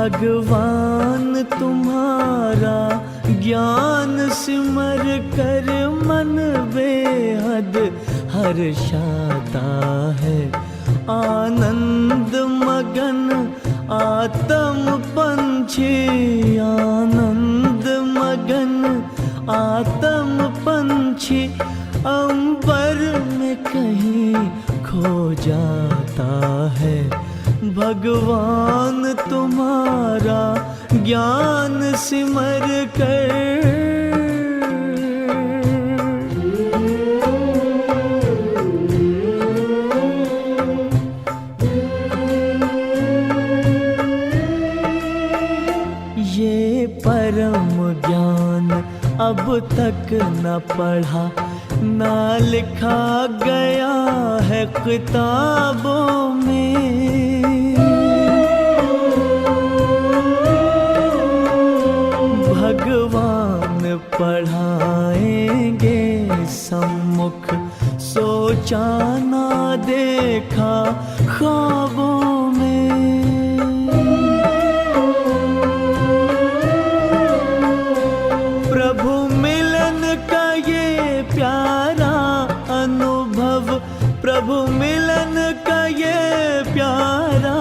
भगवान तुम्हारा ज्ञान सिमर कर मन बेहद हर्षाता है। आनंद मगन आत्म पंछी, आनंद मगन आत्म पंछी अंबर में कहीं खो जाता है। भगवान तुम्हारा ज्ञान सिमर कर। ये परम ज्ञान अब तक न पढ़ा न लिखा गया है किताबों में। भगवान पढ़ाएंगे सम्मुख, सोचा ना देखा ख्वाबों में। प्रभु मिलन का ये प्यारा अनुभव, प्रभु मिलन का ये प्यारा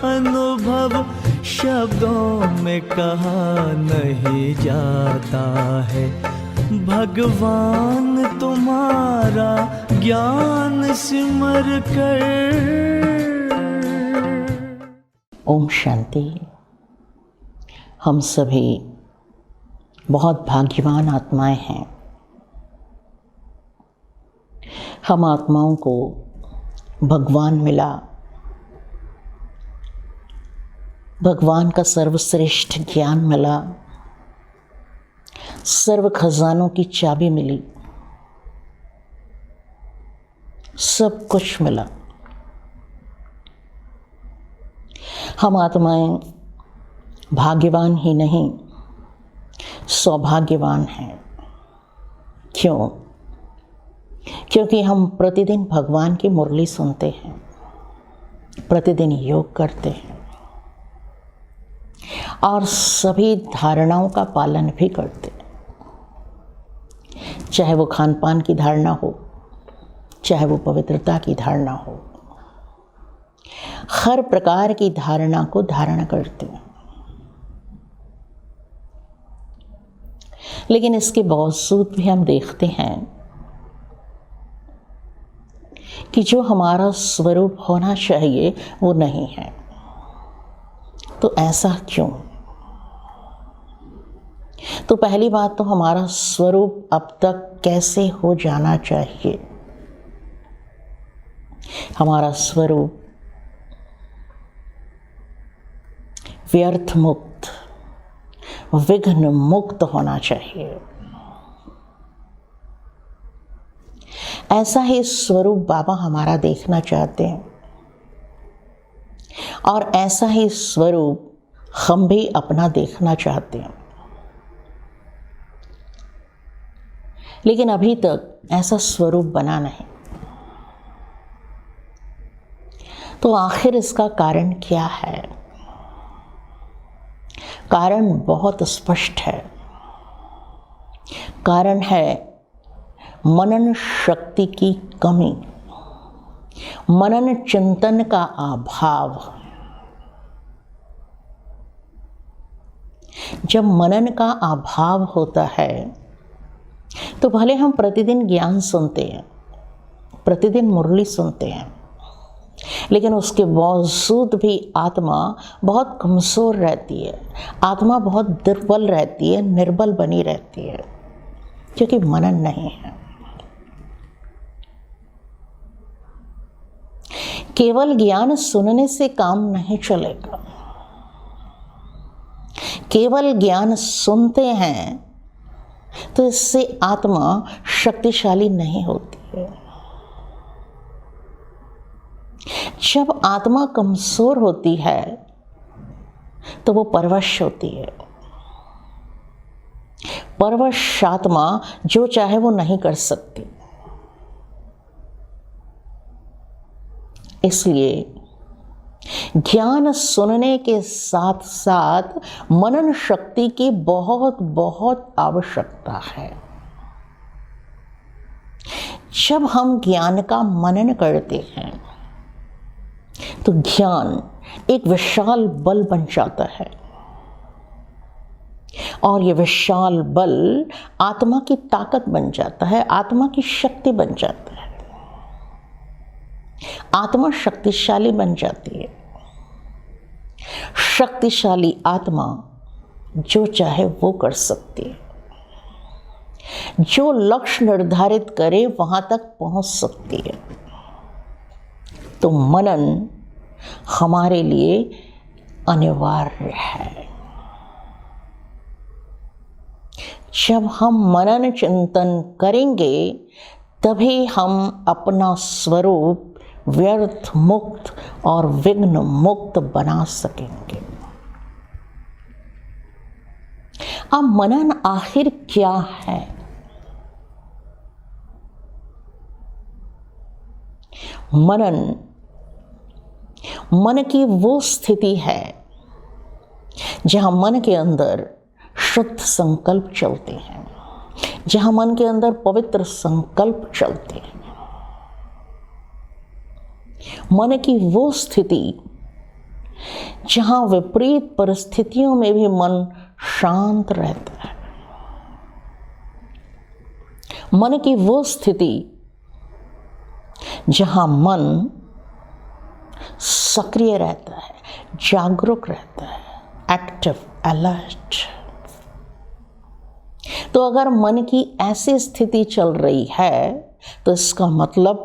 अनुभव शब्दों में कहा नहीं जाता है। भगवान तुम्हारा ज्ञान सिमर कर। ओम शांति। हम सभी बहुत भाग्यवान आत्माएं हैं। हम आत्माओं को भगवान मिला, भगवान का सर्वश्रेष्ठ ज्ञान मिला, सर्व खजानों की चाबी मिली, सब कुछ मिला। हम आत्माएं भाग्यवान ही नहीं सौभाग्यवान हैं। क्यों? क्योंकि हम प्रतिदिन भगवान की मुरली सुनते हैं, प्रतिदिन योग करते हैं और सभी धारणाओं का पालन भी करते हैं। चाहे वो खान पान की धारणा हो, चाहे वो पवित्रता की धारणा हो, हर प्रकार की धारणा को धारण करते हैं। लेकिन इसके बावजूद भी हम देखते हैं कि जो हमारा स्वरूप होना चाहिए वो नहीं है। तो ऐसा क्यों? तो पहली बात तो हमारा स्वरूप अब तक कैसे हो जाना चाहिए? हमारा स्वरूप व्यर्थ मुक्त, विघ्न मुक्त होना चाहिए। ऐसा ही स्वरूप बाबा हमारा देखना चाहते हैं और ऐसा ही स्वरूप हम भी अपना देखना चाहते हैं। लेकिन अभी तक ऐसा स्वरूप बना नहीं। तो आखिर इसका कारण क्या है? कारण बहुत स्पष्ट है। कारण है मनन शक्ति की कमी, मनन चिंतन का अभाव। जब मनन का अभाव होता है तो भले हम प्रतिदिन ज्ञान सुनते हैं, प्रतिदिन मुरली सुनते हैं, लेकिन उसके बावजूद भी आत्मा बहुत कमज़ोर रहती है, आत्मा बहुत दुर्बल रहती है, निर्बल बनी रहती है, क्योंकि मनन नहीं है। केवल ज्ञान सुनने से काम नहीं चलेगा। केवल ज्ञान सुनते हैं तो इससे आत्मा शक्तिशाली नहीं होती है। जब आत्मा कमजोर होती है तो वो परवश होती है। परवश आत्मा जो चाहे वो नहीं कर सकती। इसलिए ज्ञान सुनने के साथ साथ मनन शक्ति की बहुत बहुत आवश्यकता है। जब हम ज्ञान का मनन करते हैं तो ज्ञान एक विशाल बल बन जाता है, और ये विशाल बल आत्मा की ताकत बन जाता है, आत्मा की शक्ति बन जाता है। आत्मा शक्तिशाली बन जाती है। शक्तिशाली आत्मा जो चाहे वो कर सकती है, जो लक्ष्य निर्धारित करे वहां तक पहुंच सकती है। तो मनन हमारे लिए अनिवार्य है। जब हम मनन चिंतन करेंगे तभी हम अपना स्वरूप व्यर्थ मुक्त और विघ्न मुक्त बना सकेंगे। अब मनन आखिर क्या है? मनन मन की वो स्थिति है जहां मन के अंदर शुद्ध संकल्प चलते हैं, जहां मन के अंदर पवित्र संकल्प चलते हैं। मन की वो स्थिति जहां विपरीत परिस्थितियों में भी मन शांत रहता है। मन की वो स्थिति जहां मन सक्रिय रहता है, जागरूक रहता है, एक्टिव, अलर्ट। तो अगर मन की ऐसी स्थिति चल रही है तो इसका मतलब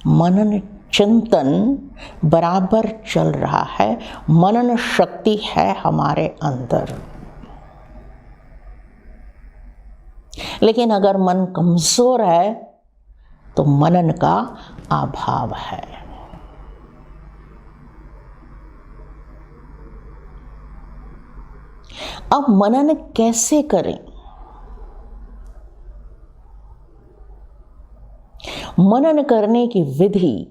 मनन चिंतन बराबर चल रहा है, मनन शक्ति है हमारे अंदर। लेकिन अगर मन कमजोर है तो मनन का अभाव है। अब मनन कैसे करें? मनन करने की विधि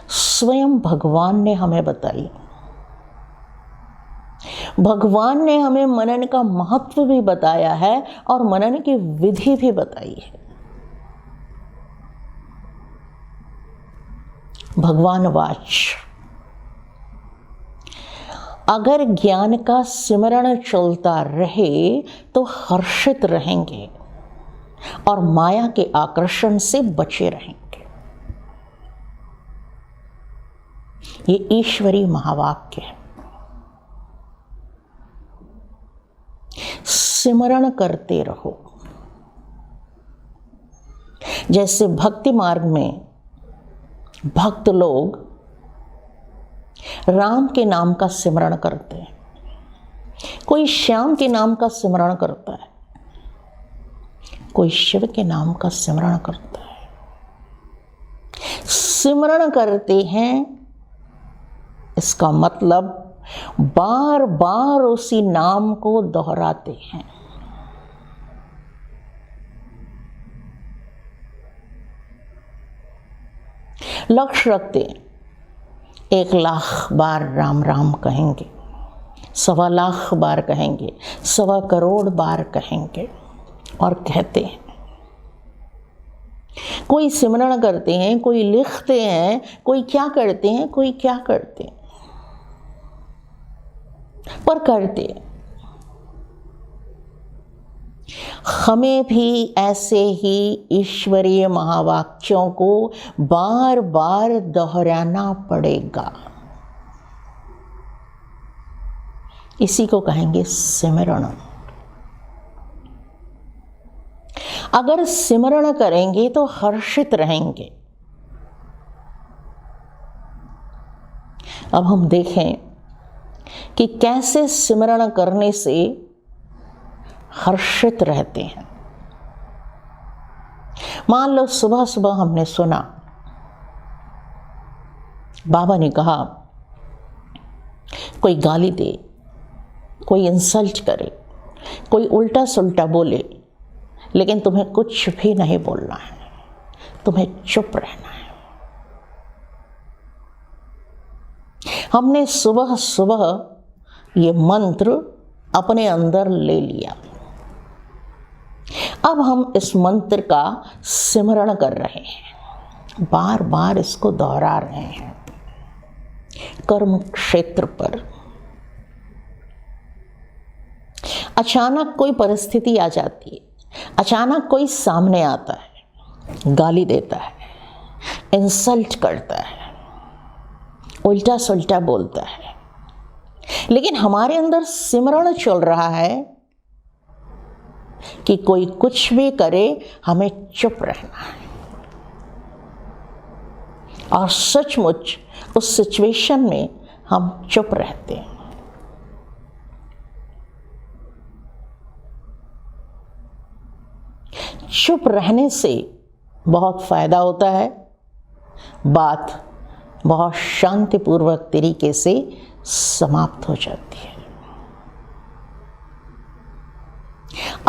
स्वयं भगवान ने हमें बताई। भगवान ने हमें मनन का महत्व भी बताया है और मनन की विधि भी बताई है। भगवान वाच, अगर ज्ञान का सिमरण चलता रहे तो हर्षित रहेंगे और माया के आकर्षण से बचे रहेंगे। ये ईश्वरी महावाक्य है। सिमरण करते रहो। जैसे भक्ति मार्ग में भक्त लोग राम के नाम का सिमरण करते हैं, कोई श्याम के नाम का सिमरण करता है, कोई शिव के नाम का सिमरण करता है। सिमरण करते हैं इसका मतलब बार बार उसी नाम को दोहराते हैं। लक्ष्य रखते हैं, 1,00,000 बार राम राम कहेंगे, 1,25,00,000 बार कहेंगे, 1,25 करोड़ बार कहेंगे और कहते हैं। कोई सिमरण करते हैं, कोई लिखते हैं, कोई क्या करते हैं, कोई क्या करते हैं, पर करते हैं। हमें भी ऐसे ही ईश्वरीय महावाक्यों को बार बार दोहराना पड़ेगा। इसी को कहेंगे सिमरण। अगर सिमरण करेंगे तो हर्षित रहेंगे। अब हम देखें कि कैसे सिमरण करने से हर्षित रहते हैं। मान लो सुबह सुबह हमने सुना, बाबा ने कहा कोई गाली दे, कोई इंसल्ट करे, कोई उल्टा सुल्टा बोले, लेकिन तुम्हें कुछ भी नहीं बोलना है, तुम्हें चुप रहना है। हमने सुबह सुबह ये मंत्र अपने अंदर ले लिया। अब हम इस मंत्र का सिमरण कर रहे हैं, बार बार इसको दोहरा रहे हैं। कर्म क्षेत्र पर अचानक कोई परिस्थिति आ जाती है, अचानक कोई सामने आता है, गाली देता है, इंसल्ट करता है, उल्टा सुल्टा बोलता है, लेकिन हमारे अंदर सिमरण चल रहा है कि कोई कुछ भी करे हमें चुप रहना है। और सचमुच उस सिचुएशन में हम चुप रहते हैं। चुप रहने से बहुत फायदा होता है, बात बहुत शांतिपूर्वक तरीके से समाप्त हो जाती है।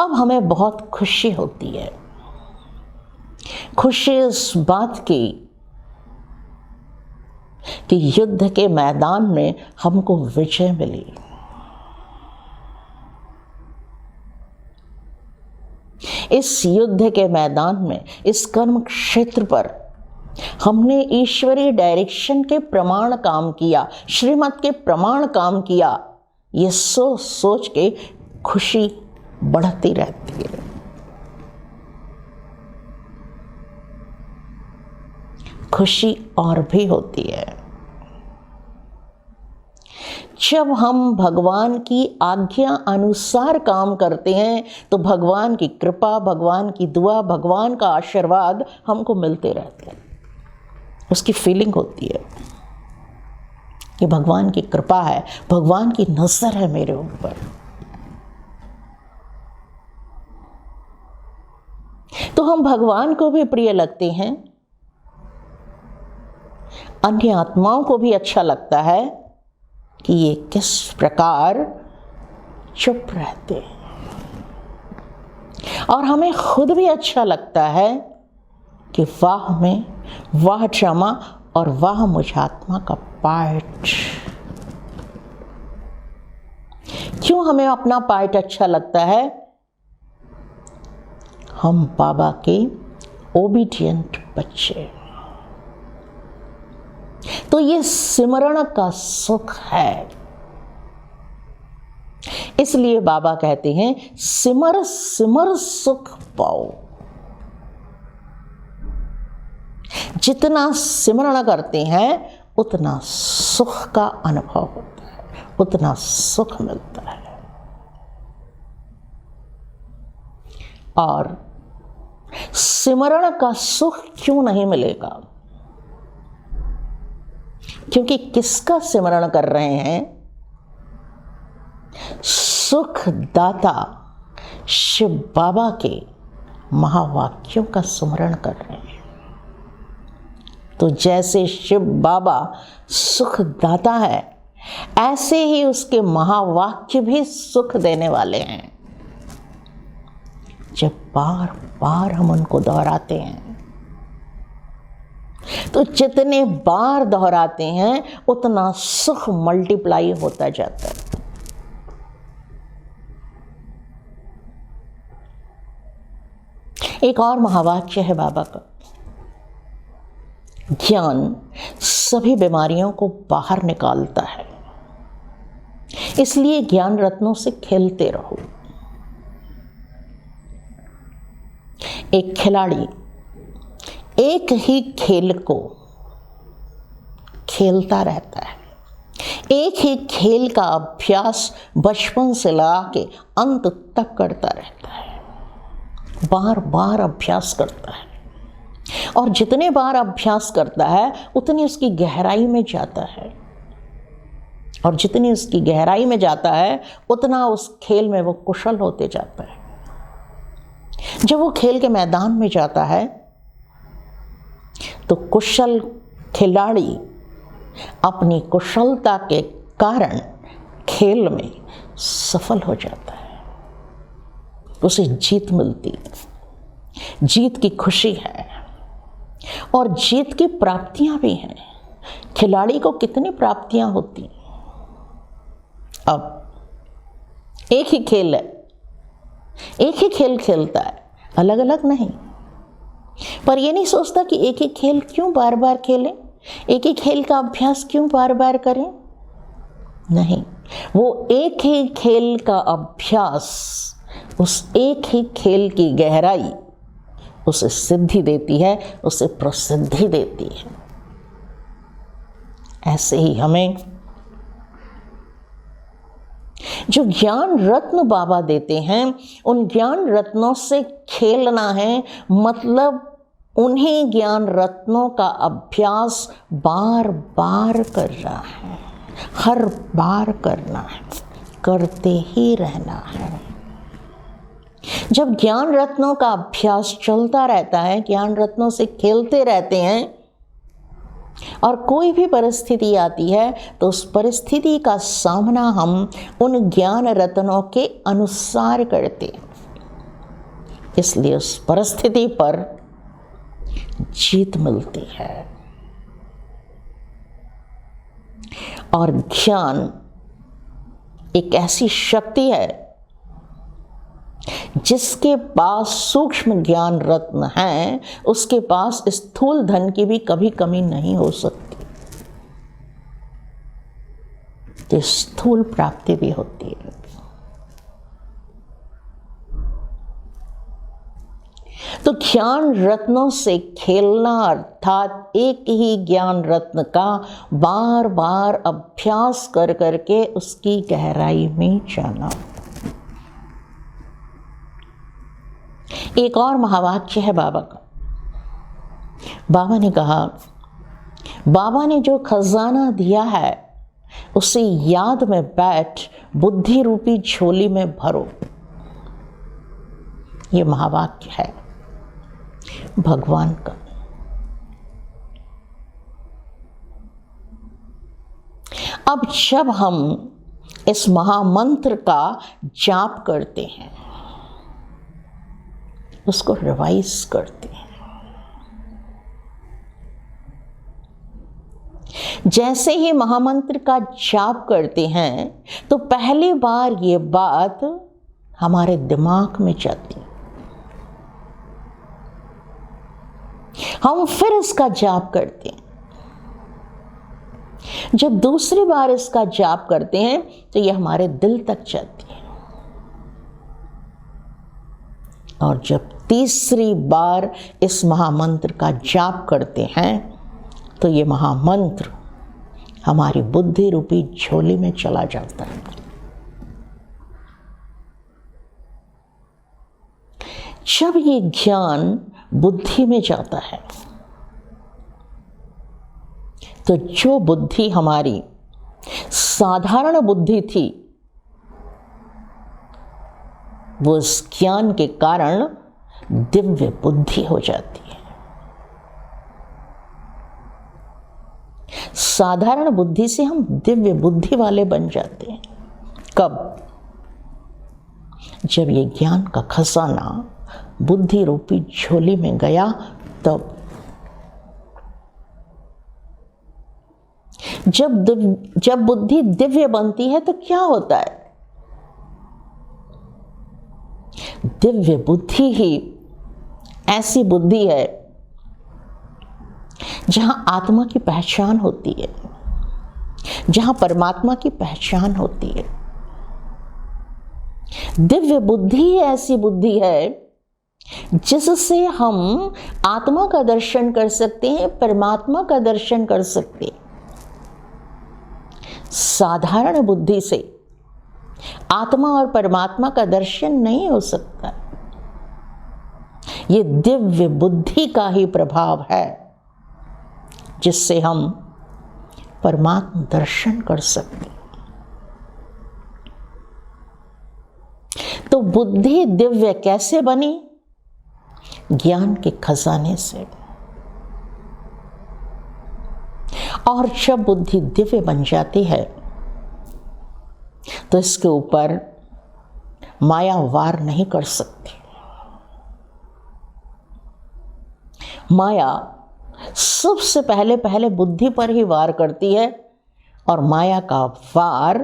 अब हमें बहुत खुशी होती है, खुशी इस बात की कि युद्ध के मैदान में हमको विजय मिली। इस युद्ध के मैदान में, इस कर्म क्षेत्र पर हमने ईश्वरीय डायरेक्शन के प्रमाण काम किया, श्रीमत के प्रमाण काम किया। ये सोच सोच के खुशी बढ़ती रहती है। खुशी और भी होती है जब हम भगवान की आज्ञा अनुसार काम करते हैं, तो भगवान की कृपा, भगवान की दुआ, भगवान का आशीर्वाद हमको मिलते रहते हैं। उसकी फीलिंग होती है कि भगवान की कृपा है, भगवान की नजर है मेरे ऊपर। तो हम भगवान को भी प्रिय लगते हैं, अन्य आत्माओं को भी अच्छा लगता है कि ये किस प्रकार चुप रहते हैं, और हमें खुद भी अच्छा लगता है कि वाह में वाह ड्रामा और वाह मुझ आत्मा का पार्ट। क्यों हमें अपना पार्ट अच्छा लगता है? हम बाबा के ओबीडियंट बच्चे। तो ये सिमरण का सुख है। इसलिए बाबा कहते हैं सिमर सिमर सुख पाओ। जितना सिमरण करते हैं उतना सुख का अनुभव होता है, उतना सुख मिलता है। और सिमरण का सुख क्यों नहीं मिलेगा? क्योंकि किसका सिमरण कर रहे हैं? सुख दाता शिव बाबा के महावाक्यों का स्मरण कर रहे हैं। तो जैसे शिव बाबा सुख दाता है, ऐसे ही उसके महावाक्य भी सुख देने वाले हैं। जब बार बार हम उनको दोहराते हैं, तो जितने बार दोहराते हैं उतना सुख मल्टीप्लाई होता जाता है। एक और महावाक्य है बाबा का, ज्ञान सभी बीमारियों को बाहर निकालता है, इसलिए ज्ञान रत्नों से खेलते रहो। एक खिलाड़ी एक ही खेल को खेलता रहता है, एक ही खेल का अभ्यास बचपन से लगा के अंत तक करता रहता है, बार बार अभ्यास करता है। और जितने बार अभ्यास करता है उतनी उसकी गहराई में जाता है, और जितनी उसकी गहराई में जाता है उतना उस खेल में वो कुशल होते जाता है। जब वो खेल के मैदान में जाता है तो कुशल खिलाड़ी अपनी कुशलता के कारण खेल में सफल हो जाता है, उसे जीत मिलती है, जीत की खुशी है और जीत की प्राप्तियां भी हैं। खिलाड़ी को कितनी प्राप्तियां होती। अब एक ही खेल है, एक ही खेल खेलता है, अलग अलग नहीं, पर ये नहीं सोचता कि एक ही खेल क्यों बार बार खेलें, एक ही खेल का अभ्यास क्यों बार बार करें। नहीं, वो एक ही खेल का अभ्यास, उस एक ही खेल की गहराई उसे सिद्धि देती है, उसे प्रसिद्धि देती है। ऐसे ही हमें जो ज्ञान रत्न बाबा देते हैं, उन ज्ञान रत्नों से खेलना है, मतलब उन्हीं ज्ञान रत्नों का अभ्यास बार बार कर रहा है, हर बार करना है, करते ही रहना है। जब ज्ञान रत्नों का अभ्यास चलता रहता है, ज्ञान रत्नों से खेलते रहते हैं, और कोई भी परिस्थिति आती है तो उस परिस्थिति का सामना हम उन ज्ञान रत्नों के अनुसार करते हैं, इसलिए उस परिस्थिति पर जीत मिलती है। और ज्ञान एक ऐसी शक्ति है जिसके पास सूक्ष्म ज्ञान रत्न हैं, उसके पास स्थूल धन की भी कभी कमी नहीं हो सकती, तो स्थूल प्राप्ति भी होती है। तो ज्ञान रत्नों से खेलना अर्थात एक ही ज्ञान रत्न का बार बार अभ्यास कर करके उसकी गहराई में जाना। एक और महावाक्य है बाबा का। बाबा ने कहा, बाबा ने जो खजाना दिया है उसे याद में बैठ बुद्धि रूपी झोली में भरो। ये महावाक्य है भगवान का। अब जब हम इस महामंत्र का जाप करते हैं, उसको रिवाइज करते हैं, जैसे ही महामंत्र का जाप करते हैं तो पहली बार ये बात हमारे दिमाग में जाती है, हम फिर इसका जाप करते हैं। जब दूसरी बार इसका जाप करते हैं तो ये हमारे दिल तक जाती है, और जब तीसरी बार इस महामंत्र का जाप करते हैं तो ये महामंत्र हमारी बुद्धि रूपी झोली में चला जाता है। जब ये ज्ञान बुद्धि में जाता है तो जो बुद्धि हमारी साधारण बुद्धि थी, वो इस ज्ञान के कारण दिव्य बुद्धि हो जाती है। साधारण बुद्धि से हम दिव्य बुद्धि वाले बन जाते हैं। कब? जब ये ज्ञान का खजाना बुद्धि रूपी झोली में गया तब। जब बुद्धि दिव्य बनती है तो क्या होता है? दिव्य बुद्धि ही ऐसी बुद्धि है जहां आत्मा की पहचान होती है, जहां परमात्मा की पहचान होती है। दिव्य बुद्धि ऐसी बुद्धि है जिससे हम आत्मा का दर्शन कर सकते हैं, परमात्मा का दर्शन कर सकते हैं। साधारण बुद्धि से आत्मा और परमात्मा का दर्शन नहीं हो सकता। ये दिव्य बुद्धि का ही प्रभाव है जिससे हम परमात्मा दर्शन कर सकते। तो बुद्धि दिव्य कैसे बनी? ज्ञान के खजाने से। और जब बुद्धि दिव्य बन जाती है तो इसके ऊपर माया वार नहीं कर सकती। माया सबसे पहले पहले बुद्धि पर ही वार करती है, और माया का वार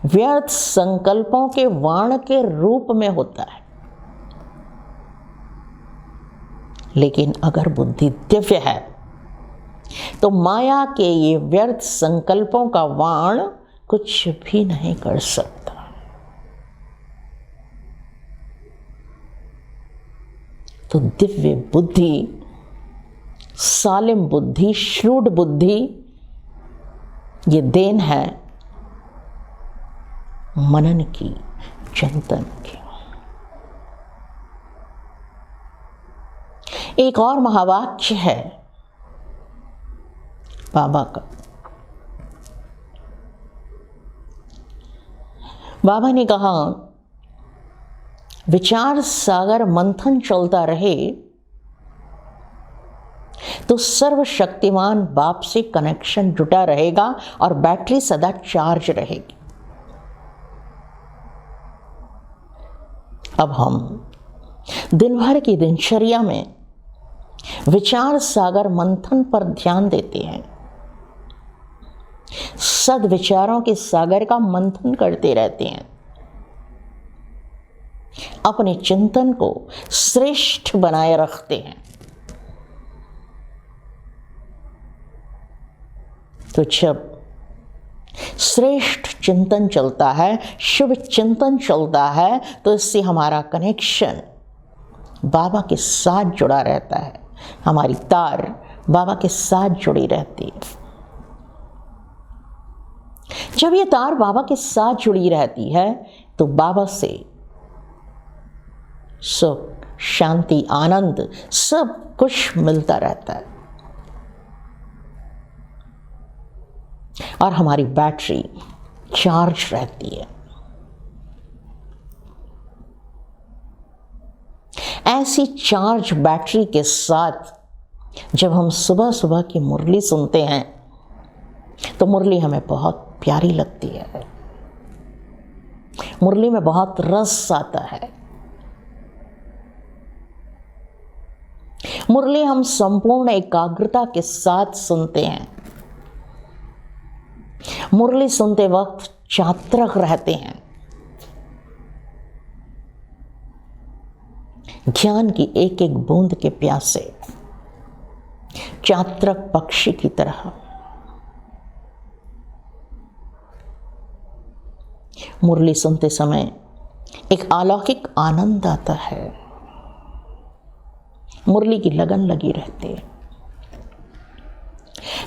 व्यर्थ संकल्पों के वाण के रूप में होता है। लेकिन अगर बुद्धि दिव्य है तो माया के ये व्यर्थ संकल्पों का वाण कुछ भी नहीं कर सकता। तो दिव्य बुद्धि, सालिम बुद्धि, श्रूड बुद्धि, ये देन है मनन की, चिंतन की। एक और महावाक्य है बाबा का। बाबा ने कहा, विचार सागर मंथन चलता रहे तो सर्वशक्तिमान बाप से कनेक्शन जुटा रहेगा और बैटरी सदा चार्ज रहेगी। अब हम दिन भर की दिनचर्या में विचार सागर मंथन पर ध्यान देते हैं, सद्विचारों के सागर का मंथन करते रहते हैं, अपने चिंतन को श्रेष्ठ बनाए रखते हैं। तो जब श्रेष्ठ चिंतन चलता है, शुभ चिंतन चलता है, तो इससे हमारा कनेक्शन बाबा के साथ जुड़ा रहता है, हमारी तार बाबा के साथ जुड़ी रहती है। जब ये तार बाबा के साथ जुड़ी रहती है तो बाबा से सुख, शांति, आनंद सब कुछ मिलता रहता है और हमारी बैटरी चार्ज रहती है। ऐसी चार्ज बैटरी के साथ जब हम सुबह सुबह की मुरली सुनते हैं तो मुरली हमें बहुत प्यारी लगती है, मुरली में बहुत रस आता है। मुरली हम संपूर्ण एकाग्रता के साथ सुनते हैं। मुरली सुनते वक्त चात्रक रहते हैं, ज्ञान की एक एक बूंद के प्यासे, चात्रक पक्षी की तरह। मुरली सुनते समय एक अलौकिक आनंद आता है, मुरली की लगन लगी रहती है।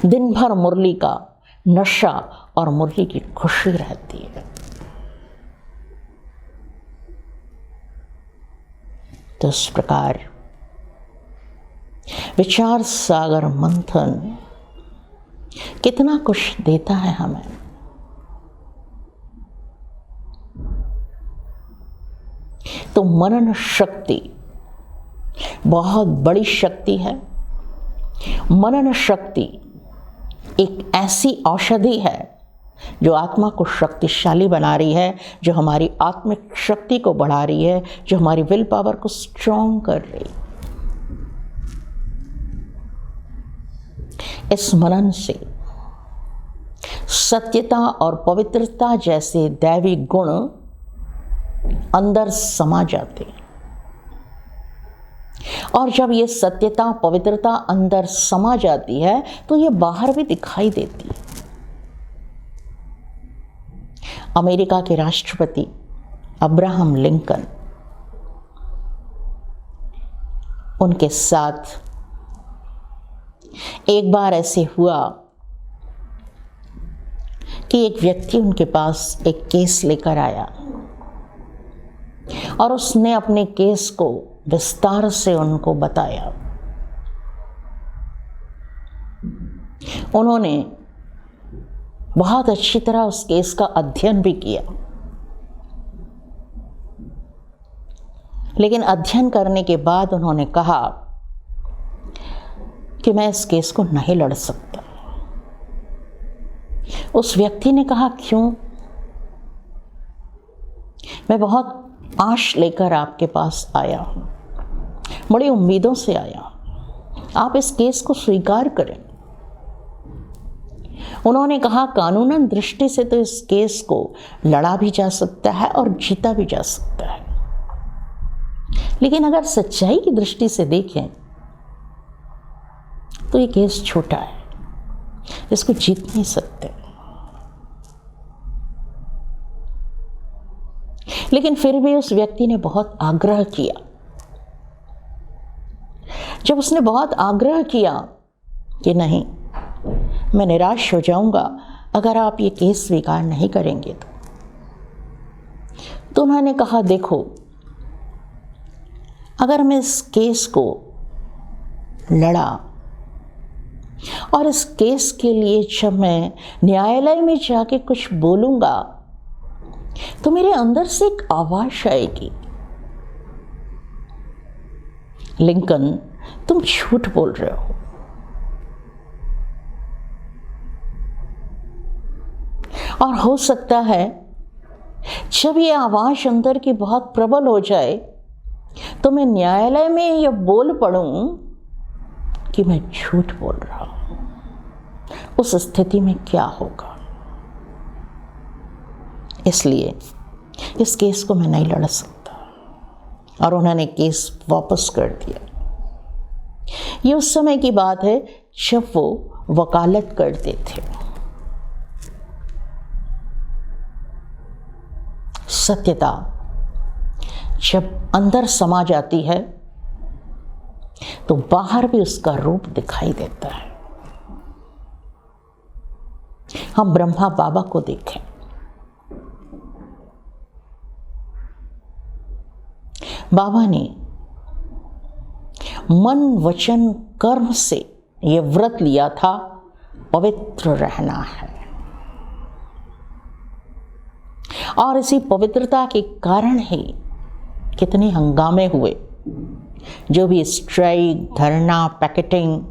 दिन भर मुरली का नशा और मुरली की खुशी रहती है। तो इस प्रकार विचार सागर मंथन कितना कुछ देता है हमें। तो मनन शक्ति बहुत बड़ी शक्ति है। मनन शक्ति एक ऐसी औषधि है जो आत्मा को शक्तिशाली बना रही है, जो हमारी आत्मिक शक्ति को बढ़ा रही है, जो हमारी विल पावर को स्ट्रॉन्ग कर रही है। इस मनन से सत्यता और पवित्रता जैसे दैवी गुण अंदर समा जाते हैं, और जब ये सत्यता पवित्रता अंदर समा जाती है तो ये बाहर भी दिखाई देती है। अमेरिका के राष्ट्रपति अब्राहम लिंकन, उनके साथ एक बार ऐसे हुआ कि एक व्यक्ति उनके पास एक केस लेकर आया और उसने अपने केस को विस्तार से उनको बताया। उन्होंने बहुत अच्छी तरह उस केस का अध्ययन भी किया, लेकिन अध्ययन करने के बाद उन्होंने कहा कि मैं इस केस को नहीं लड़ सकता। उस व्यक्ति ने कहा, क्यों? मैं बहुत आश लेकर आपके पास आया हूं, बड़ी उम्मीदों से आया हूं, आप इस केस को स्वीकार करें। उन्होंने कहा कानूनन दृष्टि से तो इस केस को लड़ा भी जा सकता है और जीता भी जा सकता है, लेकिन अगर सच्चाई की दृष्टि से देखें तो ये केस छोटा है, इसको जीत नहीं सकते। लेकिन फिर भी उस व्यक्ति ने बहुत आग्रह किया। जब उसने बहुत आग्रह किया कि नहीं, मैं निराश हो जाऊंगा अगर आप ये केस स्वीकार नहीं करेंगे तो उन्होंने कहा देखो, अगर मैं इस केस को लड़ा और इस केस के लिए जब मैं न्यायालय में जाके कुछ बोलूंगा तो मेरे अंदर से एक आवाज आएगी, लिंकन तुम झूठ बोल रहे हो। और हो सकता है जब ये आवाज अंदर की बहुत प्रबल हो जाए तो मैं न्यायालय में यह बोल पड़ूं कि मैं झूठ बोल रहा हूं। उस स्थिति में क्या होगा? इसलिए इस केस को मैं नहीं लड़ सकता। और उन्होंने केस वापस कर दिया। ये उस समय की बात है जब वो वकालत करते थे। सत्यता जब अंदर समा जाती है तो बाहर भी उसका रूप दिखाई देता है। हम ब्रह्मा बाबा को देखें। बाबा ने मन वचन कर्म से ये व्रत लिया था, पवित्र रहना है। और इसी पवित्रता के कारण ही कितने हंगामे हुए। जो भी स्ट्राइक, धरना, पैकेटिंग,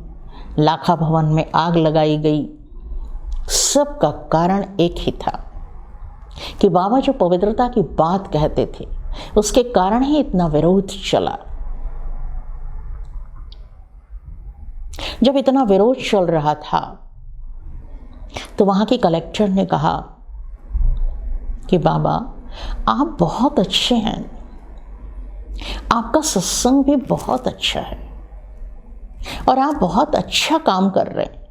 लाखा भवन में आग लगाई गई, सब का कारण एक ही था कि बाबा जो पवित्रता की बात कहते थे उसके कारण ही इतना विरोध चला। जब इतना विरोध चल रहा था तो वहां के कलेक्टर ने कहा कि बाबा आप बहुत अच्छे हैं, आपका सत्संग भी बहुत अच्छा है और आप बहुत अच्छा काम कर रहे हैं।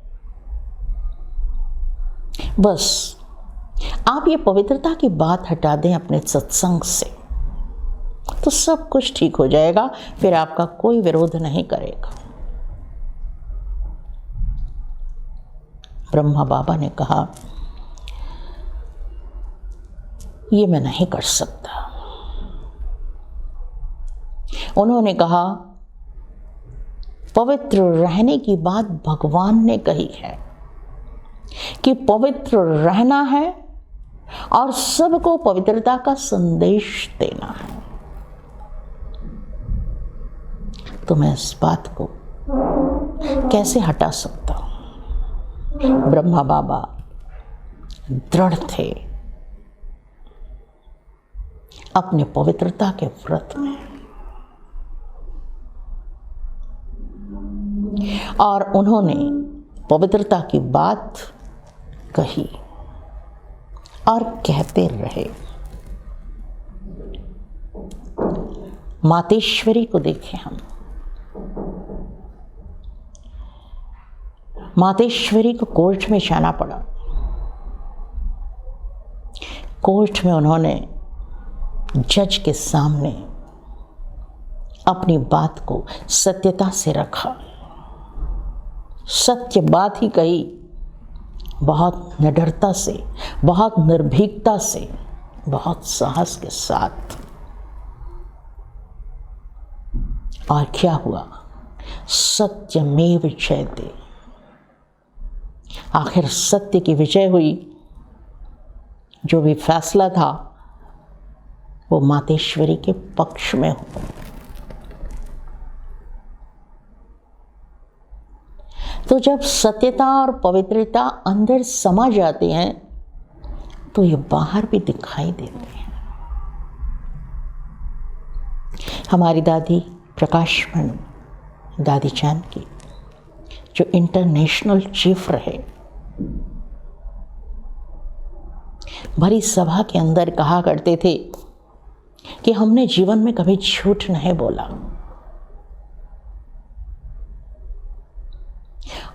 बस आप ये पवित्रता की बात हटा दें अपने सत्संग से तो सब कुछ ठीक हो जाएगा, फिर आपका कोई विरोध नहीं करेगा। ब्रह्मा बाबा ने कहा ये मैं नहीं कर सकता। उन्होंने कहा पवित्र रहने की बात भगवान ने कही है कि पवित्र रहना है और सबको पवित्रता का संदेश देना है। तो मैं इस बात को कैसे हटा सकता हूं? ब्रह्मा बाबा दृढ़ थे अपने पवित्रता के व्रत में और उन्होंने पवित्रता की बात कही और कहते रहे। मातेश्वरी को देखें हम। मातेश्वरी को कोर्ट में जाना पड़ा। कोर्ट में उन्होंने जज के सामने अपनी बात को सत्यता से रखा, सत्य बात ही कही, बहुत निडरता से, बहुत निर्भीकता से, बहुत साहस के साथ। और क्या हुआ? सत्यमेव जयते। आखिर सत्य की विजय हुई। जो भी फैसला था वो मातेश्वरी के पक्ष में हुआ। तो जब सत्यता और पवित्रता अंदर समा जाते हैं तो ये बाहर भी दिखाई देते हैं। हमारी दादी प्रकाशमणि, दादी जानकी, जो इंटरनेशनल चीफ रहे, भरी सभा के अंदर कहा करते थे कि हमने जीवन में कभी झूठ नहीं बोला,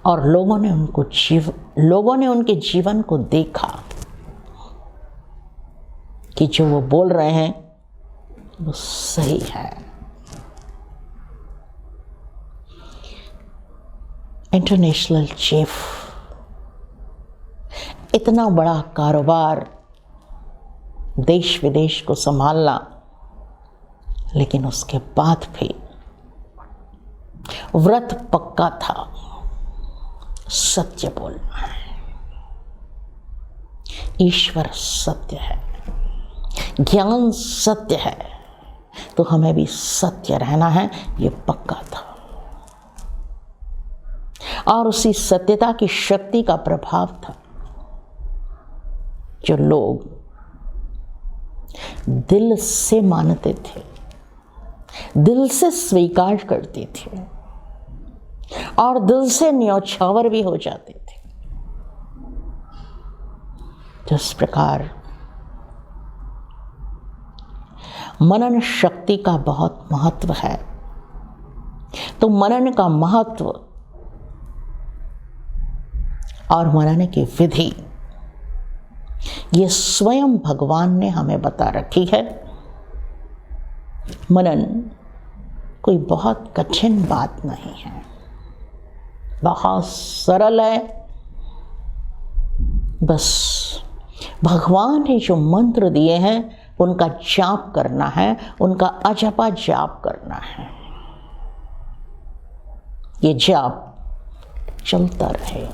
और लोगों ने उनके जीवन को देखा कि जो वो बोल रहे हैं वो सही है। इंटरनेशनल चीफ, इतना बड़ा कारोबार, देश विदेश को संभालना, लेकिन उसके बाद भी व्रत पक्का था, सत्य बोलना है। ईश्वर सत्य है, ज्ञान सत्य है, तो हमें भी सत्य रहना है, ये पक्का था। और उसी सत्यता की शक्ति का प्रभाव था जो लोग दिल से मानते थे, दिल से स्वीकार करते थे और दिल से न्यौछावर भी हो जाते थे। जिस प्रकार मनन शक्ति का बहुत महत्व है, तो मनन का महत्व और मनन की विधि ये स्वयं भगवान ने हमें बता रखी है। मनन कोई बहुत कठिन बात नहीं है, बहुत सरल है। बस भगवान ने जो मंत्र दिए हैं उनका जाप करना है, उनका अजपा जाप करना है। ये जाप चलता रहे।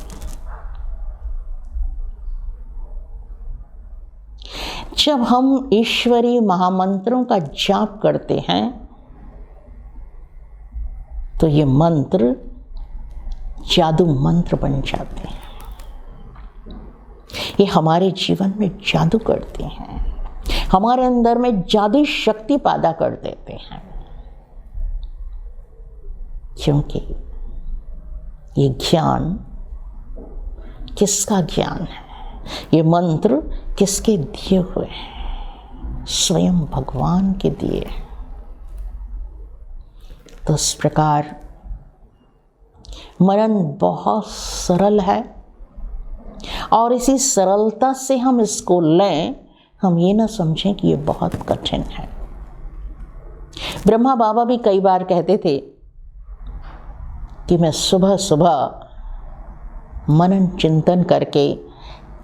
जब हम ईश्वरीय महामंत्रों का जाप करते हैं तो ये मंत्र जादू मंत्र बन जाते हैं, ये हमारे जीवन में जादू करते हैं, हमारे अंदर में जादुई शक्ति पैदा कर देते हैं। क्योंकि ये ज्ञान किसका ज्ञान है? ये मंत्र किसके दिए हुए हैं? स्वयं भगवान के दिए। तो इस प्रकार मनन बहुत सरल है और इसी सरलता से हम इसको लें, हम ये ना समझें कि ये बहुत कठिन है। ब्रह्मा बाबा भी कई बार कहते थे कि मैं सुबह सुबह मनन चिंतन करके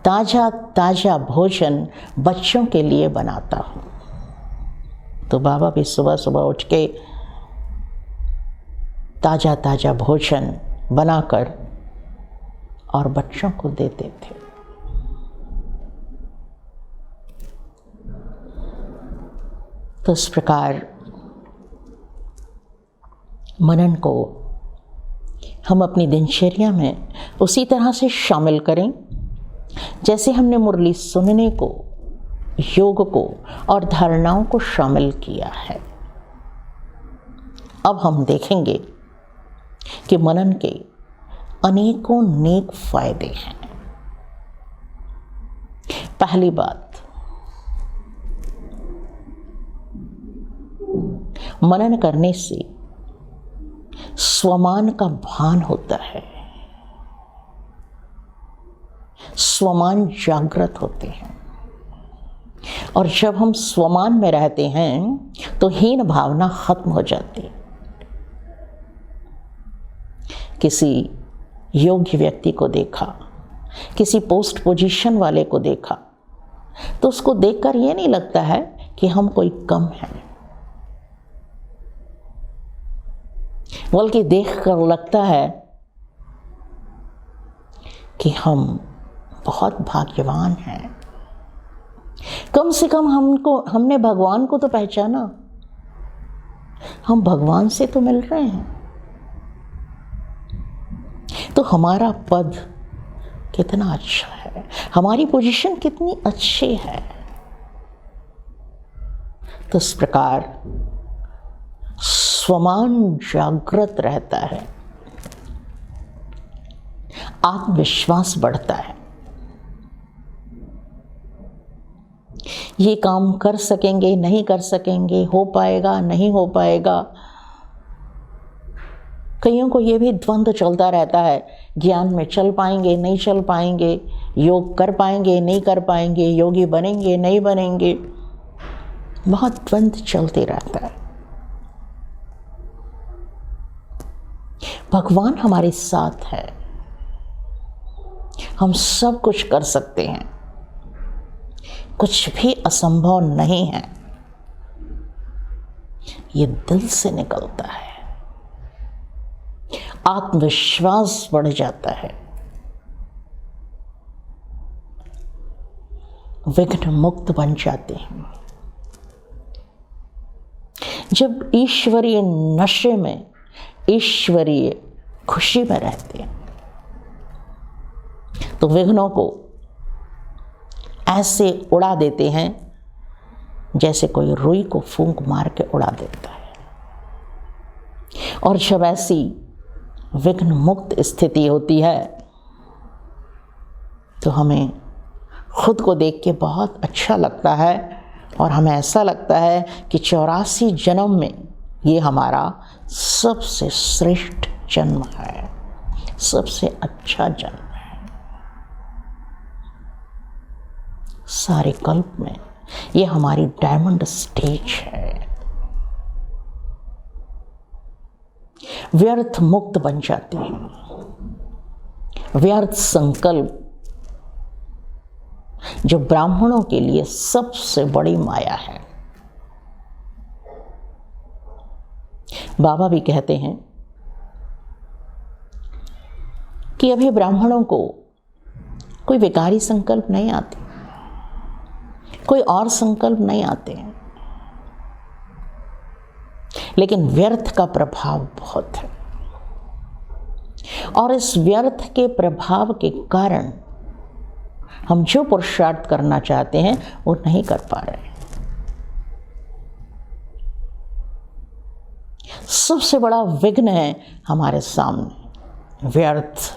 ताज़ा ताज़ा भोजन बच्चों के लिए बनाता हूँ। तो बाबा भी सुबह सुबह उठ के ताज़ा ताज़ा भोजन बनाकर और बच्चों को देते थे। तो इस प्रकार मनन को हम अपनी दिनचर्या में उसी तरह से शामिल करें जैसे हमने मुरली सुनने को, योग को और धारणाओं को शामिल किया है। अब हम देखेंगे कि मनन के अनेकों नेक फायदे हैं। पहली बात, मनन करने से स्वमान का भान होता है, स्वमान जागृत होते हैं। और जब हम स्वमान में रहते हैं तो हीन भावना खत्म हो जाती है। किसी योग्य व्यक्ति को देखा, किसी पोस्ट पोजीशन वाले को देखा, तो उसको देखकर ये नहीं लगता है कि हम कोई कम है, बल्कि देखकर लगता है कि हम बहुत भाग्यवान हैं। कम से कम हमने भगवान को तो पहचाना, हम भगवान से तो मिल रहे हैं, तो हमारा पद कितना अच्छा है, हमारी पोजीशन कितनी अच्छी है। तो इस प्रकार स्वमान जागृत रहता है आत्मविश्वास बढ़ता है। ये काम कर सकेंगे, नहीं कर सकेंगे, हो पाएगा, नहीं हो पाएगा। कईयों को ये भी द्वंद्व चलता रहता है, ज्ञान में चल पाएंगे, नहीं चल पाएंगे, योग कर पाएंगे, नहीं कर पाएंगे, योगी बनेंगे, नहीं बनेंगे। बहुत द्वंद्व चलते रहता है। भगवान हमारे साथ है, हम सब कुछ कर सकते हैं, कुछ भी असंभव नहीं है। ये दिल से निकलता है, आत्मविश्वास बढ़ जाता है, विघ्न मुक्त बन जाते हैं। जब ईश्वरीय नशे में, ईश्वरीय खुशी में रहते हैं, तो विघ्नों को ऐसे उड़ा देते हैं जैसे कोई रुई को फूंक मार के उड़ा देता है। और जब ऐसी विघ्न मुक्त स्थिति होती है तो हमें खुद को देख के बहुत अच्छा लगता है और हमें ऐसा लगता है कि 84 जन्म में ये हमारा सबसे श्रेष्ठ जन्म है, सबसे अच्छा जन्म है। सारे कल्प में ये हमारी डायमंड स्टेज है। व्यर्थ मुक्त बन जाते हैं। व्यर्थ संकल्प जो ब्राह्मणों के लिए सबसे बड़ी माया है। बाबा भी कहते हैं कि अभी ब्राह्मणों को कोई विकारी संकल्प नहीं आते, कोई और संकल्प नहीं आते हैं, लेकिन व्यर्थ का प्रभाव बहुत है। और इस व्यर्थ के प्रभाव के कारण हम जो पुरुषार्थ करना चाहते हैं वो नहीं कर पा रहे। सबसे बड़ा विघ्न है हमारे सामने व्यर्थ।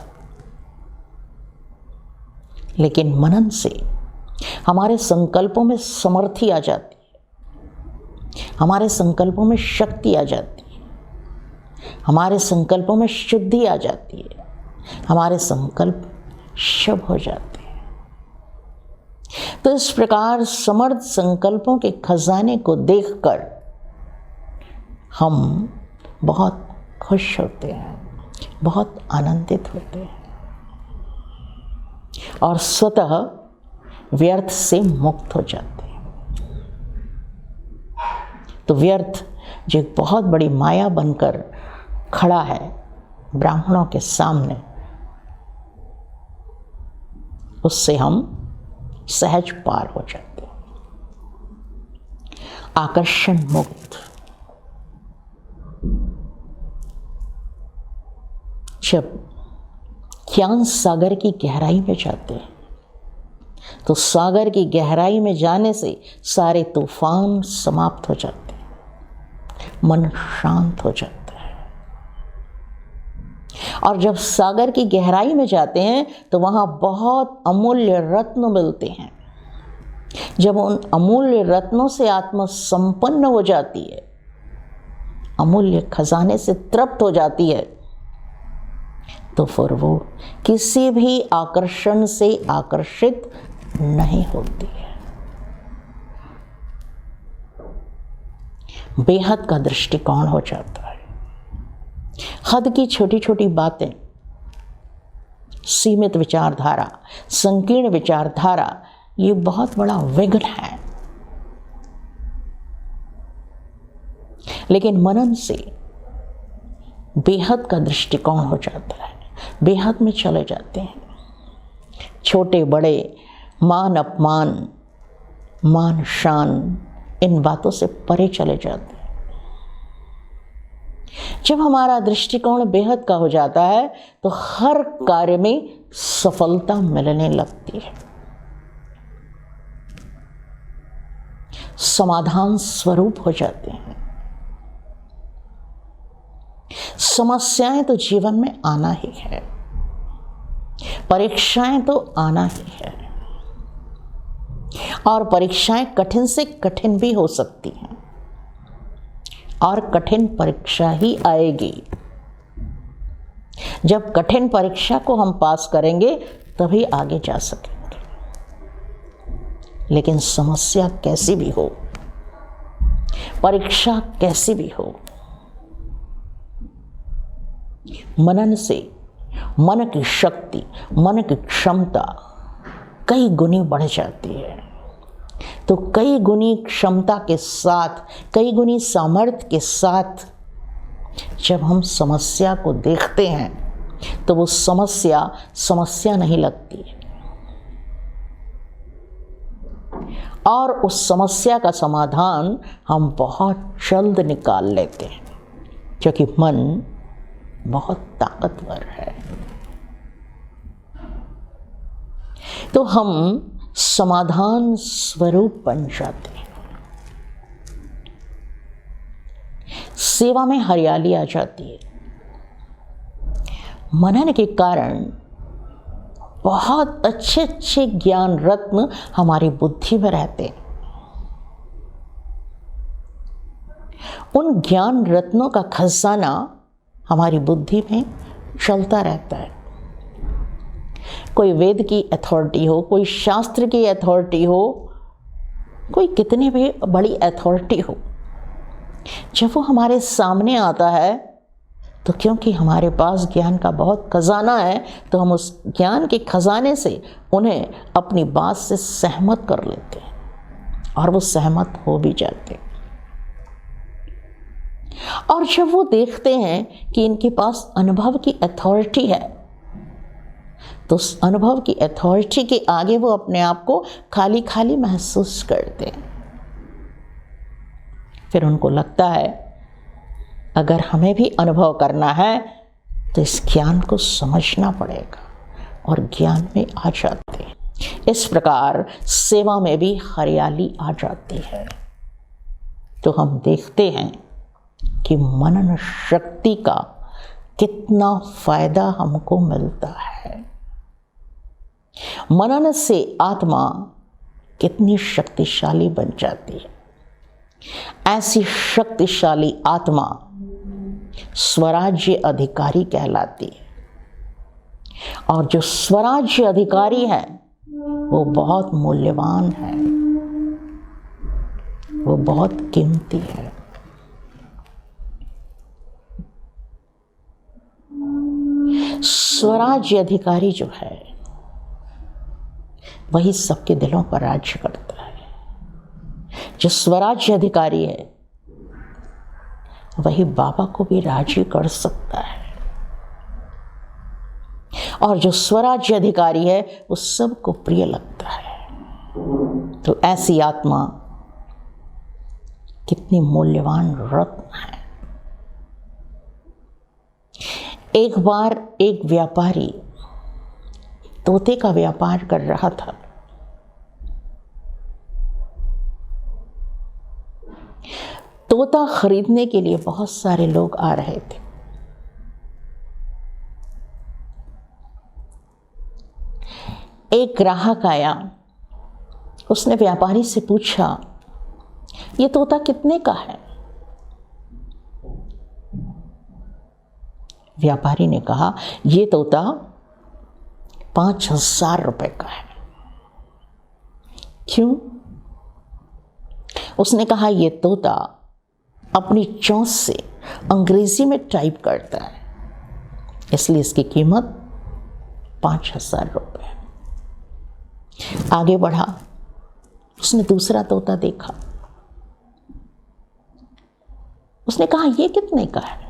लेकिन मनन से हमारे संकल्पों में समर्थी आ जाती है, हमारे संकल्पों में शक्ति आ जाती है, हमारे संकल्पों में शुद्धि आ जाती है, हमारे संकल्प शुभ हो जाते हैं। तो इस प्रकार समर्थ संकल्पों के खजाने को देखकर हम बहुत खुश होते हैं, बहुत आनंदित होते हैं और स्वतः व्यर्थ से मुक्त हो जाते हैं। तो व्यर्थ जो एक बहुत बड़ी माया बनकर खड़ा है ब्राह्मणों के सामने, उससे हम सहज पार हो जाते हैं। आकर्षण मुक्त। जब ज्ञान सागर की गहराई में जाते हैं तो सागर की गहराई में जाने से सारे तूफान समाप्त हो जाते हैं, मन शांत हो जाता है। और जब सागर की गहराई में जाते हैं तो वहाँ बहुत अमूल्य रत्न मिलते हैं। जब उन अमूल्य रत्नों से आत्मा संपन्न हो जाती है, अमूल्य खजाने से तृप्त हो जाती है, तो फिर वो किसी भी आकर्षण से आकर्षित नहीं होती है। बेहद का दृष्टिकोण हो जाता है। हद की छोटी छोटी बातें, सीमित विचारधारा, संकीर्ण विचारधारा, ये बहुत बड़ा विघ्न है। लेकिन मनन से बेहद का दृष्टिकोण हो जाता है, बेहद में चले जाते हैं। छोटे बड़े, मान अपमान, मान शान, इन बातों से परे चले जाते हैं। जब हमारा दृष्टिकोण बेहद का हो जाता है तो हर कार्य में सफलता मिलने लगती है। समाधान स्वरूप हो जाते हैं। समस्याएं तो जीवन में आना ही है, परीक्षाएं तो आना ही है, और परीक्षाएं कठिन से कठिन भी हो सकती हैं, और कठिन परीक्षा ही आएगी। जब कठिन परीक्षा को हम पास करेंगे तभी आगे जा सकेंगे। लेकिन समस्या कैसी भी हो, परीक्षा कैसी भी हो, मनन से मन की शक्ति, मन की क्षमता कई गुनी बढ़ जाती है। तो कई गुनी क्षमता के साथ, कई गुनी सामर्थ्य के साथ जब हम समस्या को देखते हैं तो वो समस्या नहीं लगती है, और उस समस्या का समाधान हम बहुत जल्द निकाल लेते हैं, क्योंकि मन बहुत ताकतवर है। तो हम समाधान स्वरूप बन जाते हैं। सेवा में हरियाली आ जाती है। मनन के कारण बहुत अच्छे अच्छे ज्ञान रत्न हमारी बुद्धि में रहते हैं। उन ज्ञान रत्नों का खजाना हमारी बुद्धि में चलता रहता है। कोई वेद की अथॉरिटी हो, कोई शास्त्र की अथॉरिटी हो, कोई कितनी भी बड़ी अथॉरिटी हो, जब वो हमारे सामने आता है तो क्योंकि हमारे पास ज्ञान का बहुत खजाना है, तो हम उस ज्ञान के खजाने से उन्हें अपनी बात से सहमत कर लेते हैं, और वो सहमत हो भी जाते हैं। और जब वो देखते हैं कि इनके पास अनुभव की अथॉरिटी है, तो उस अनुभव की अथॉरिटी के आगे वो अपने आप को खाली खाली महसूस करते हैं। फिर उनको लगता है अगर हमें भी अनुभव करना है तो इस ज्ञान को समझना पड़ेगा, और ज्ञान में आ जाते हैं। इस प्रकार सेवा में भी हरियाली आ जाती है। तो हम देखते हैं कि मनन शक्ति का कितना फायदा हमको मिलता है। मनन से आत्मा कितनी शक्तिशाली बन जाती है। ऐसी शक्तिशाली आत्मा स्वराज्य अधिकारी कहलाती है, और जो स्वराज्य अधिकारी है वो बहुत मूल्यवान है, वो बहुत कीमती है। स्वराज्य अधिकारी जो है वही सबके दिलों पर राज्य करता है। जो स्वराज्य अधिकारी है वही बाबा को भी राजी कर सकता है, और जो स्वराज्य अधिकारी है वो सबको प्रिय लगता है। तो ऐसी आत्मा कितनी मूल्यवान रत्न है। एक बार एक व्यापारी तोते का व्यापार कर रहा था। तोता खरीदने के लिए बहुत सारे लोग आ रहे थे। एक ग्राहक आया, उसने व्यापारी से पूछा, ये तोता कितने का है? व्यापारी ने कहा, ये तोता 5,000 रुपए का है। क्यों? उसने कहा, ये तोता अपनी चोंच से अंग्रेजी में टाइप करता है, इसलिए इसकी कीमत 5,000 रुपये है। आगे बढ़ा, उसने दूसरा तोता देखा। उसने कहा, ये कितने का है?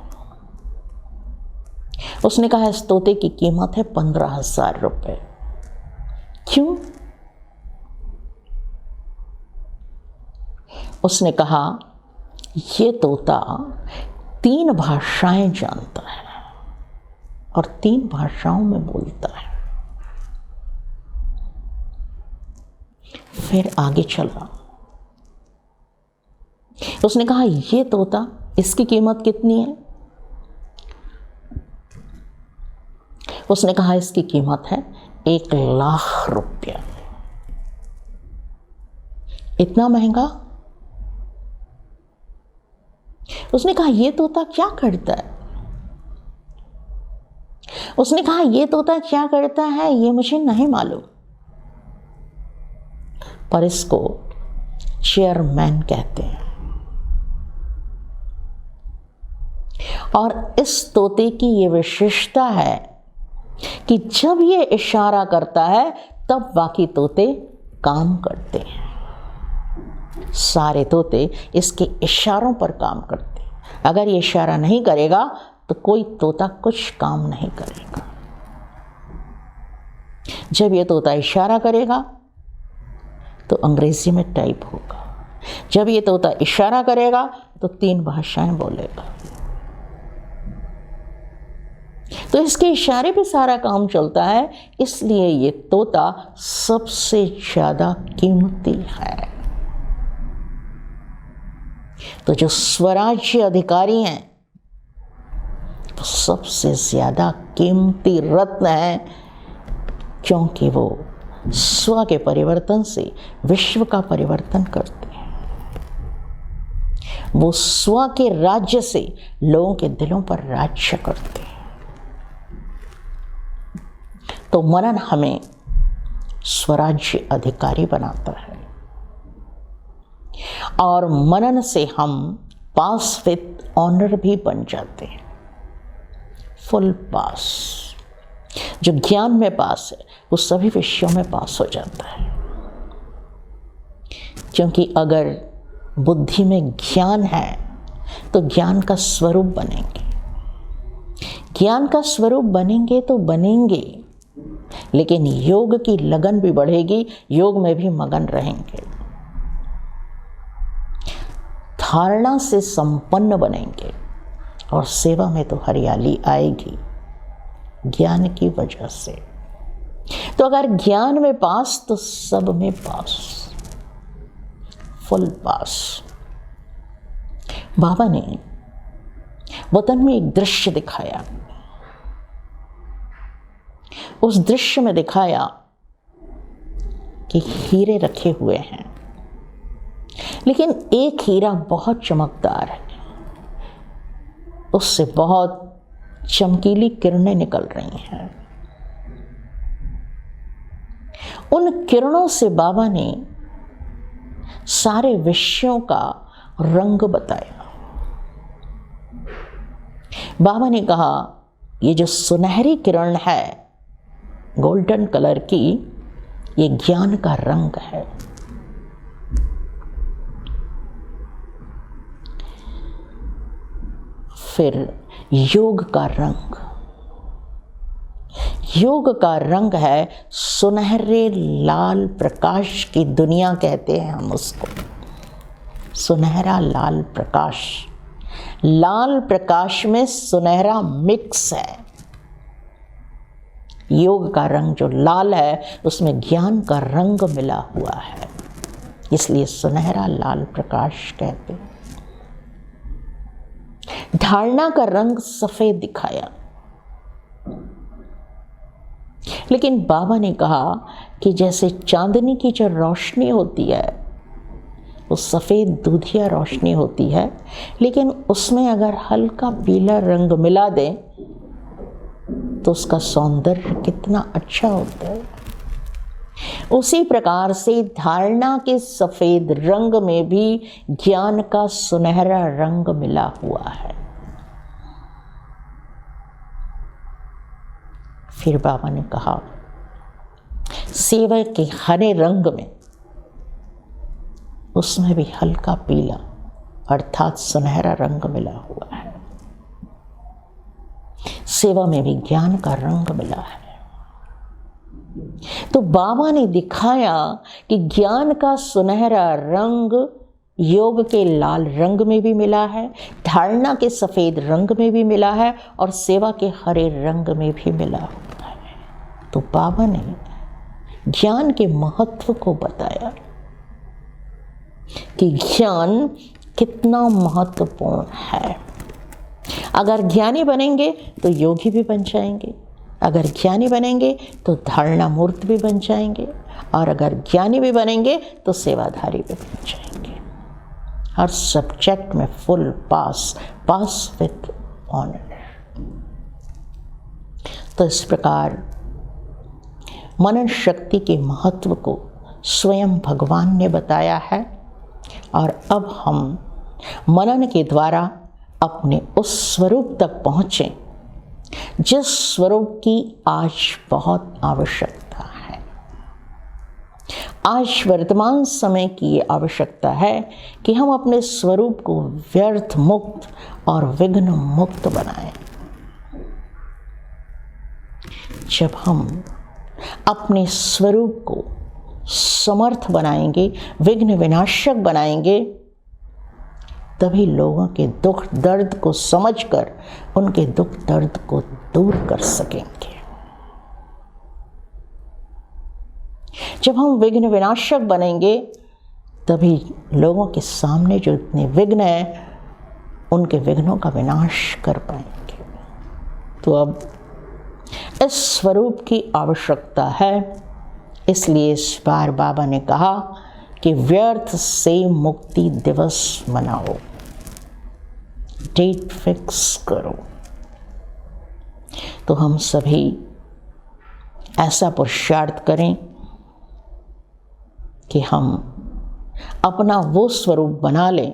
उसने कहा, इस तोते की कीमत है 15,000 रुपये। क्यों? उसने कहा, ये तोता 3 भाषाएं जानता है और 3 भाषाओं में बोलता है। फिर आगे चला, उसने कहा, ये तोता, इसकी कीमत कितनी है? उसने कहा, इसकी कीमत है 1,00,000 रुपया। इतना महंगा? उसने कहा ये तोता क्या करता है? उसने कहा ये तोता क्या करता है ये मुझे नहीं मालूम, पर इसको चेयरमैन कहते हैं। और इस तोते की ये विशेषता है कि जब ये इशारा करता है तब बाकी तोते काम करते हैं। सारे तोते इसके इशारों पर काम करते हैं। अगर ये इशारा नहीं करेगा तो कोई तोता कुछ काम नहीं करेगा। जब ये तोता इशारा करेगा तो अंग्रेजी में टाइप होगा। जब ये तोता इशारा करेगा तो 3 भाषाएं बोलेगा। तो इसके इशारे पे सारा काम चलता है, इसलिए ये तोता सबसे ज़्यादा कीमती है। तो जो स्वराज्य अधिकारी हैं वो सबसे ज़्यादा कीमती रत्न है, क्योंकि वो स्व के परिवर्तन से विश्व का परिवर्तन करते हैं। वो स्व के राज्य से लोगों के दिलों पर राज्य करते हैं। तो मनन हमें स्वराज्य अधिकारी बनाता है, और मनन से हम पास विद ऑनर भी बन जाते हैं। फुल पास। जो ज्ञान में पास है वो सभी विषयों में पास हो जाता है, क्योंकि अगर बुद्धि में ज्ञान है तो ज्ञान का स्वरूप बनेंगे। ज्ञान का स्वरूप बनेंगे तो बनेंगे, लेकिन योग की लगन भी बढ़ेगी, योग में भी मगन रहेंगे। धारणा से संपन्न बनेंगे और सेवा में तो हरियाली आएगी ज्ञान की वजह से। तो अगर ज्ञान में पास तो सब में पास, फुल पास। बाबा ने वतन में एक दृश्य दिखाया। उस दृश्य में दिखाया कि हीरे रखे हुए हैं, लेकिन एक हीरा बहुत चमकदार है, उससे बहुत चमकीली किरणें निकल रही हैं। उन किरणों से बाबा ने सारे विषयों का रंग बताया। बाबा ने कहा ये जो सुनहरी किरण है गोल्डन कलर की, ये ज्ञान का रंग है। फिर योग का रंग, योग का रंग है सुनहरे लाल प्रकाश की दुनिया कहते हैं हम उसको। सुनहरा लाल प्रकाश, लाल प्रकाश में सुनहरा मिक्स है। योग का रंग जो लाल है उसमें ज्ञान का रंग मिला हुआ है, इसलिए सुनहरा लाल प्रकाश कहते हैं। धारणा का रंग सफेद दिखाया, लेकिन बाबा ने कहा कि जैसे चांदनी की जो रोशनी होती है वो सफ़ेद दूधिया रोशनी होती है, लेकिन उसमें अगर हल्का पीला रंग मिला दें तो उसका सौंदर्य कितना अच्छा होता है। उसी प्रकार से धारणा के सफ़ेद रंग में भी ज्ञान का सुनहरा रंग मिला हुआ है। फिर बाबा ने कहा सेवा के हरे रंग में, उसमें भी हल्का पीला अर्थात सुनहरा रंग मिला हुआ है। सेवा में भी ज्ञान का रंग मिला है। तो बाबा ने दिखाया कि ज्ञान का सुनहरा रंग योग के लाल रंग में भी मिला है, धारणा के सफ़ेद रंग में भी मिला है, और सेवा के हरे रंग में भी मिला हुआ है। तो बाबा ने ज्ञान के महत्व को बताया कि ज्ञान कितना महत्वपूर्ण है। अगर ज्ञानी बनेंगे तो योगी भी बन जाएंगे, अगर ज्ञानी बनेंगे तो धारणा मूर्त भी बन जाएंगे, और अगर ज्ञानी भी बनेंगे तो सेवाधारी भी बन जाएंगे। हर सब्जेक्ट में फुल पास विथ ऑनर। तो इस प्रकार मनन शक्ति के महत्व को स्वयं भगवान ने बताया है, और अब हम मनन के द्वारा अपने उस स्वरूप तक पहुँचें जिस स्वरूप की आज बहुत आवश्यकता है। आज वर्तमान समय की ये आवश्यकता है कि हम अपने स्वरूप को व्यर्थ मुक्त और विघ्न मुक्त बनाएं। जब हम अपने स्वरूप को समर्थ बनाएंगे, विघ्न विनाशक बनाएंगे, तभी लोगों के दुख दर्द को समझकर उनके दुख दर्द को दूर कर सकेंगे। जब हम विघ्न विनाशक बनेंगे, तभी लोगों के सामने जो इतने विघ्न हैं, उनके विघ्नों का विनाश कर पाएंगे। तो अब इस स्वरूप की आवश्यकता है। इसलिए इस बार बाबा ने कहा कि व्यर्थ से मुक्ति दिवस मनाओ, डेट फिक्स करो। तो हम सभी ऐसा पुरुषार्थ करें कि हम अपना वो स्वरूप बना लें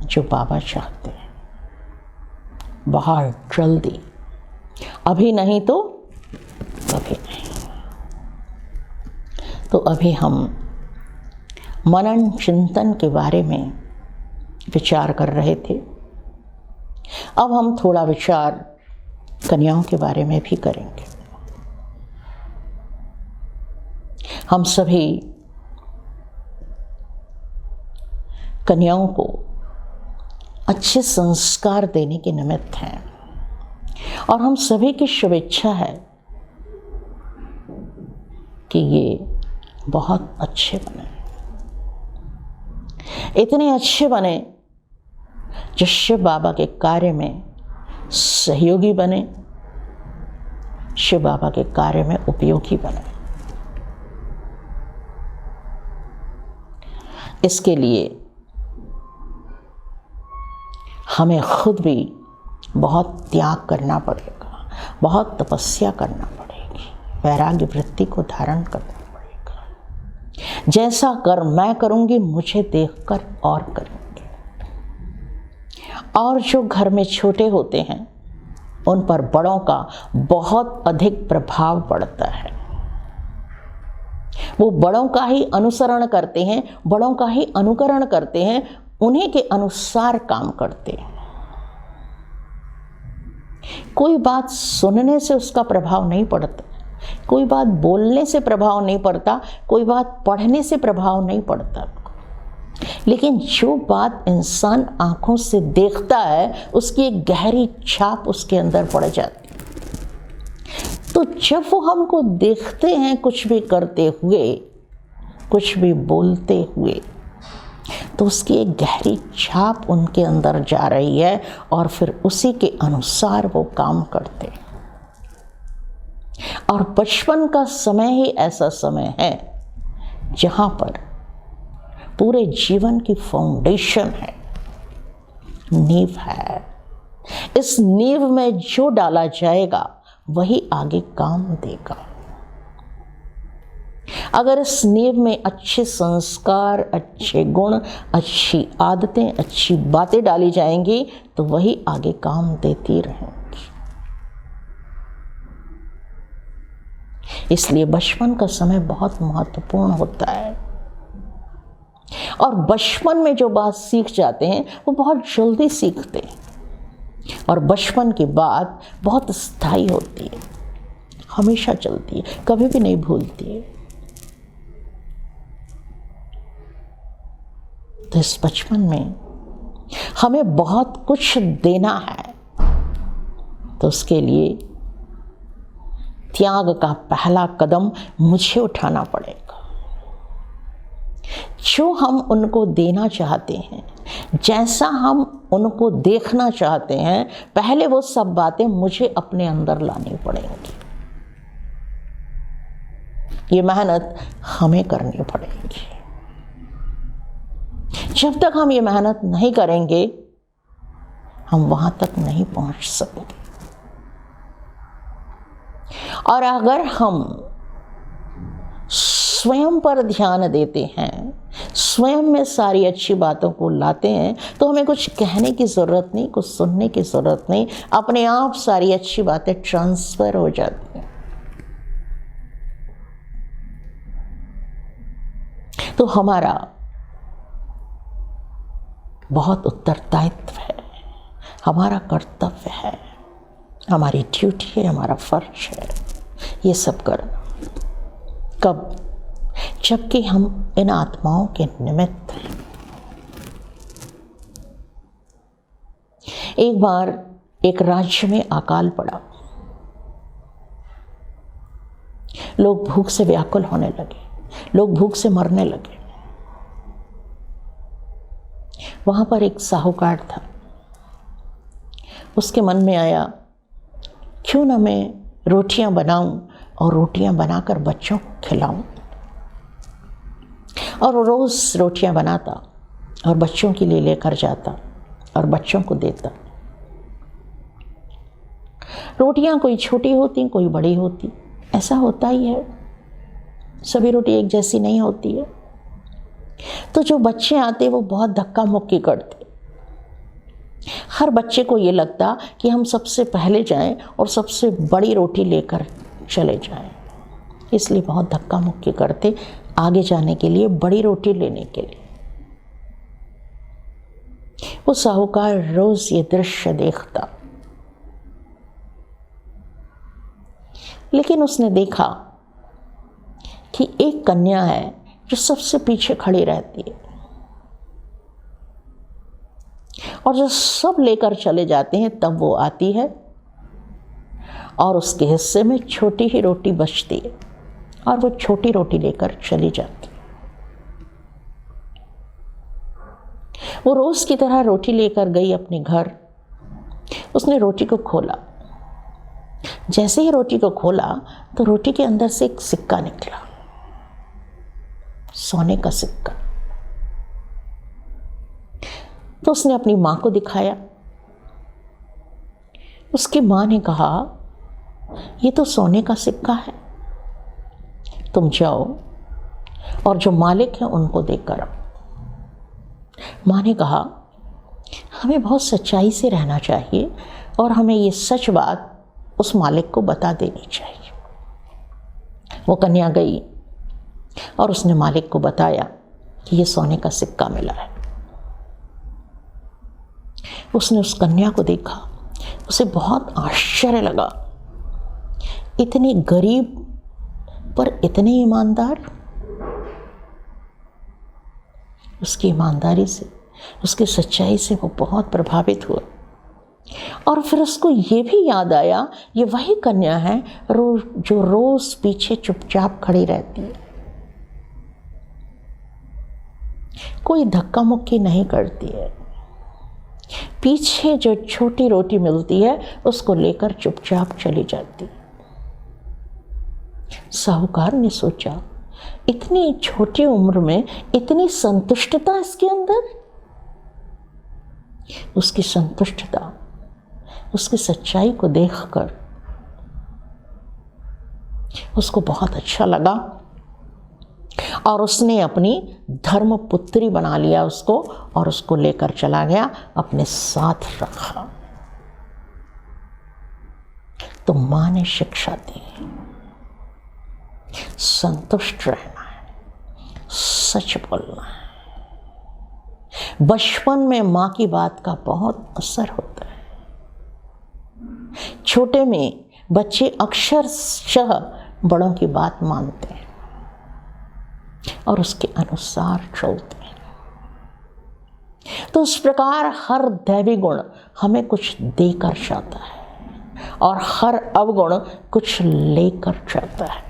जो बाबा चाहते हैं, बहुत जल्दी, अभी नहीं तो कभी नहीं। तो अभी हम मनन चिंतन के बारे में विचार कर रहे थे। अब हम थोड़ा विचार कन्याओं के बारे में भी करेंगे। हम सभी कन्याओं को अच्छे संस्कार देने के निमित्त हैं, और हम सभी की शुभेच्छा है कि ये बहुत अच्छे बने, इतने अच्छे बने जो शिव बाबा के कार्य में सहयोगी बने, शिव बाबा के कार्य में उपयोगी बने। इसके लिए हमें खुद भी बहुत त्याग करना पड़ेगा, बहुत तपस्या करना पड़ेगी, वैराग्य वृत्ति को धारण करना पड़ेगा। जैसा कर मैं करूंगी, मुझे देखकर और करेंगे। और जो घर में छोटे होते हैं उन पर बड़ों का बहुत अधिक प्रभाव पड़ता है। वो बड़ों का ही अनुसरण करते हैं, बड़ों का ही अनुकरण करते हैं, उन्हीं के अनुसार काम करते हैं। कोई बात सुनने से उसका प्रभाव नहीं पड़ता, कोई बात बोलने से प्रभाव नहीं पड़ता, कोई बात पढ़ने से प्रभाव नहीं पड़ता, लेकिन जो बात इंसान आंखों से देखता है उसकी एक गहरी छाप उसके अंदर पड़ जाती है। तो जब वो हमको देखते हैं कुछ भी करते हुए, कुछ भी बोलते हुए, तो उसकी एक गहरी छाप उनके अंदर जा रही है, और फिर उसी के अनुसार वो काम करते हैं। और बचपन का समय ही ऐसा समय है जहाँ पर पूरे जीवन की फाउंडेशन है, नींव है। इस नींव में जो डाला जाएगा वही आगे काम देगा। अगर इस नींव में अच्छे संस्कार, अच्छे गुण, अच्छी आदतें, अच्छी बातें डाली जाएंगी तो वही आगे काम देती रहेंगी। इसलिए बचपन का समय बहुत महत्वपूर्ण होता है, और बचपन में जो बात सीख जाते हैं वो बहुत जल्दी सीखते हैं, और बचपन की बात बहुत स्थायी होती है, हमेशा चलती है, कभी भी नहीं भूलती है। तो इस बचपन में हमें बहुत कुछ देना है, तो उसके लिए त्याग का पहला कदम मुझे उठाना पड़ेगा। जो हम उनको देना चाहते हैं, जैसा हम उनको देखना चाहते हैं, पहले वो सब बातें मुझे अपने अंदर लानी पड़ेंगी। ये मेहनत हमें करनी पड़ेगी। जब तक हम ये मेहनत नहीं करेंगे, हम वहां तक नहीं पहुंच सकेंगे। और अगर हम स्वयं पर ध्यान देते हैं, स्वयं में सारी अच्छी बातों को लाते हैं, तो हमें कुछ कहने की ज़रूरत नहीं, कुछ सुनने की ज़रूरत नहीं, अपने आप सारी अच्छी बातें ट्रांसफ़र हो जाती हैं। तो हमारा बहुत उत्तरदायित्व है, हमारा कर्तव्य है, हमारी ड्यूटी है, हमारा फर्ज है ये सब करना। कब? जबकि हम इन आत्माओं के निमित्त हैं। एक बार एक राज्य में अकाल पड़ा, लोग भूख से व्याकुल होने लगे, लोग भूख से मरने लगे। वहां पर एक साहूकार था, उसके मन में आया क्यों ना मैं रोटियां बनाऊं और रोटियां बनाकर बच्चों को खिलाऊं। और वो रोज़ रोटियां बनाता और बच्चों के लिए लेकर जाता और बच्चों को देता। रोटियां कोई छोटी होती, कोई बड़ी होती, ऐसा होता ही है, सभी रोटी एक जैसी नहीं होती है। तो जो बच्चे आते वो बहुत धक्का मुक्की करते। हर बच्चे को ये लगता कि हम सबसे पहले जाएं और सबसे बड़ी रोटी लेकर चले जाएं, इसलिए बहुत धक्का मुक्की करते आगे जाने के लिए, बड़ी रोटी लेने के लिए। वो साहूकार रोज ये दृश्य देखता, लेकिन उसने देखा कि एक कन्या है जो सबसे पीछे खड़ी रहती है और जो सब लेकर चले जाते हैं, तब वो आती है और उसके हिस्से में छोटी ही रोटी बचती है और वो छोटी रोटी लेकर चली जाती है। वो रोज की तरह रोटी लेकर गई अपने घर। उसने रोटी को खोला, जैसे ही रोटी को खोला तो रोटी के अंदर से एक सिक्का निकला, सोने का सिक्का। तो उसने अपनी माँ को दिखाया। उसकी माँ ने कहा ये तो सोने का सिक्का है, तुम जाओ और जो मालिक है उनको देकर आओ। माँ ने कहा हमें बहुत सच्चाई से रहना चाहिए और हमें ये सच बात उस मालिक को बता देनी चाहिए। वो कन्या गई और उसने मालिक को बताया कि ये सोने का सिक्का मिला है। उसने उस कन्या को देखा, उसे बहुत आश्चर्य लगा, इतनी गरीब पर इतने ईमानदार। उसकी ईमानदारी से, उसकी सच्चाई से वो बहुत प्रभावित हुआ। और फिर उसको ये भी याद आया ये वही कन्या है जो रोज पीछे चुपचाप खड़ी रहती है, कोई धक्का मुक्की नहीं करती है, पीछे जो छोटी रोटी मिलती है उसको लेकर चुपचाप चली जाती। साहूकार ने सोचा इतनी छोटी उम्र में इतनी संतुष्टता इसके अंदर। उसकी संतुष्टता, उसकी सच्चाई को देखकर उसको बहुत अच्छा लगा और उसने अपनी धर्मपुत्री बना लिया उसको और उसको लेकर चला गया, अपने साथ रखा। तो मां ने शिक्षा दी, संतुष्ट रहना है, सच बोलना है। बचपन में मां की बात का बहुत असर होता है। छोटे में बच्चे अक्षरशः बड़ों की बात मानते हैं और उसके अनुसार चलते हैं। तो इस प्रकार हर दैवी गुण हमें कुछ देकर जाता है और हर अवगुण कुछ लेकर जाता है।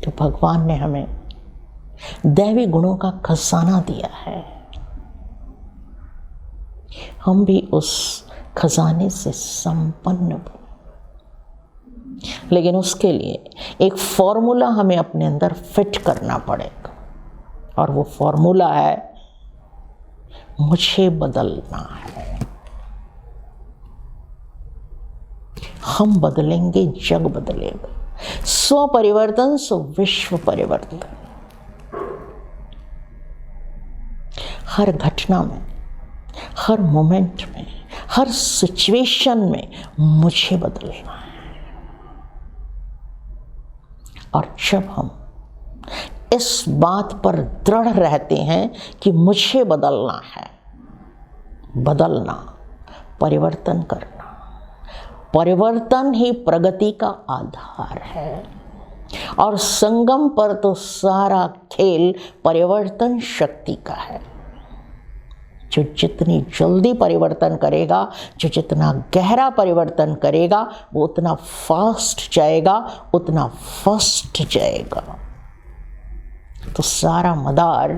तो भगवान ने हमें दैवी गुणों का खजाना दिया है, हम भी उस खजाने से संपन्न बने। लेकिन उसके लिए एक फॉर्मूला हमें अपने अंदर फिट करना पड़ेगा, और वो फॉर्मूला है मुझे बदलना है। हम बदलेंगे, जग बदलेगा। स्व परिवर्तन सो विश्व परिवर्तन। हर घटना में, हर मोमेंट में, हर सिचुएशन में मुझे बदलना है। और जब हम इस बात पर दृढ़ रहते हैं कि मुझे बदलना है, बदलना, परिवर्तन करना, परिवर्तन ही प्रगति का आधार है। और संगम पर तो सारा खेल परिवर्तन शक्ति का है। जो जितनी जल्दी परिवर्तन करेगा, जो जितना गहरा परिवर्तन करेगा, वो उतना फास्ट जाएगा, उतना फर्स्ट जाएगा। तो सारा मदार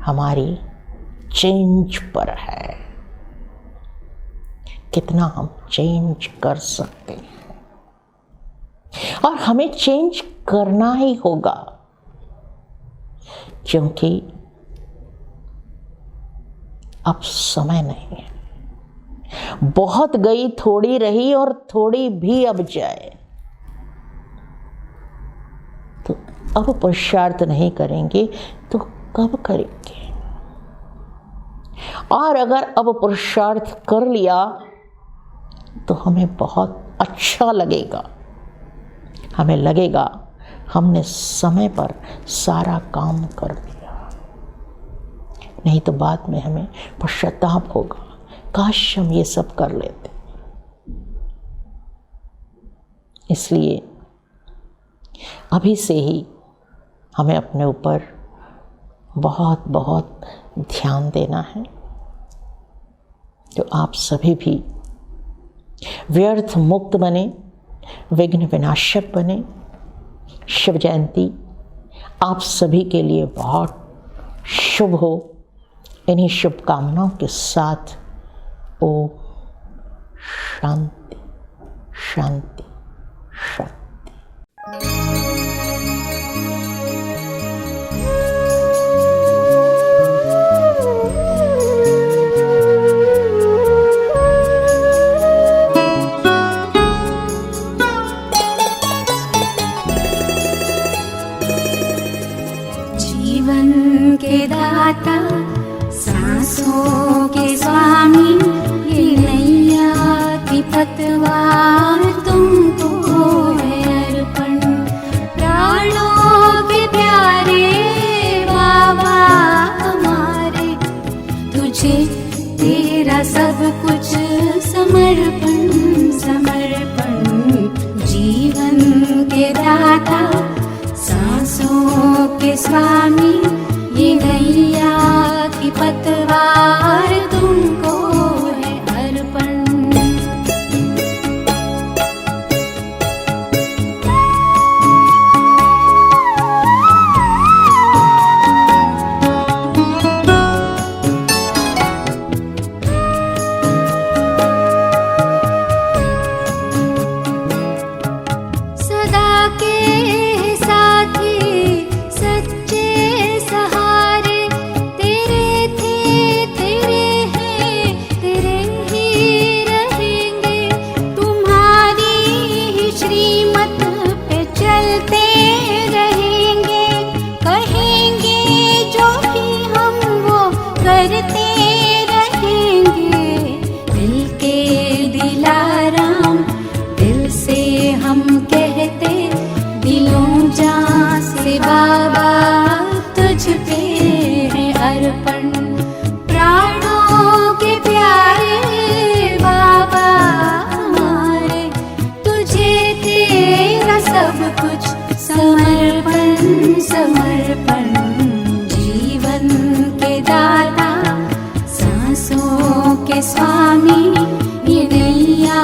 हमारी चेंज पर है, कितना हम चेंज कर सकते हैं। और हमें चेंज करना ही होगा, क्योंकि अब समय नहीं है। बहुत गई, थोड़ी रही, और थोड़ी भी अब जाए। तो अब पुरुषार्थ नहीं करेंगे तो कब करेंगे? और अगर अब पुरुषार्थ कर लिया तो हमें बहुत अच्छा लगेगा। हमें लगेगा हमने समय पर सारा काम कर दिया। नहीं तो बाद में हमें पश्चाताप होगा, काश हम ये सब कर लेते। इसलिए अभी से ही हमें अपने ऊपर बहुत बहुत ध्यान देना है। तो आप सभी भी व्यर्थ मुक्त बने, विघ्न विनाशक बने। शिव जयंती आप सभी के लिए बहुत शुभ हो। इन्हीं शुभकामनाओं के साथ ओम शांति शांति शांति। जीवन के दाता, सांसों के स्वामी, ये नैया की पतवार तुमको है अर्पण। प्राणों के प्यारे बाबा हमारे, तुझे तेरा सब कुछ समर्पण समर्पण। जीवन के दाता, सांसों के स्वामी, ये नैया की पतवार तुमको है अर्पण। सदा के साथी, सच्चे सहारे, तेरे थे, तेरे हैं, तेरे ही रहेंगे। तुम्हारी ही श्रीमत पे चलते रहेंगे। कहेंगे जो भी हम वो करते रहेंगे। दिल के दिलाराम, दिल से हम कहते, दिलों जान से बाबा तुझ पे है अर्पण। प्राणों के प्यारे बाबा हमारे, तुझे तेरा सब कुछ समर्पण समर्पण। जीवन के दाता, सांसों के स्वामी, ये नैया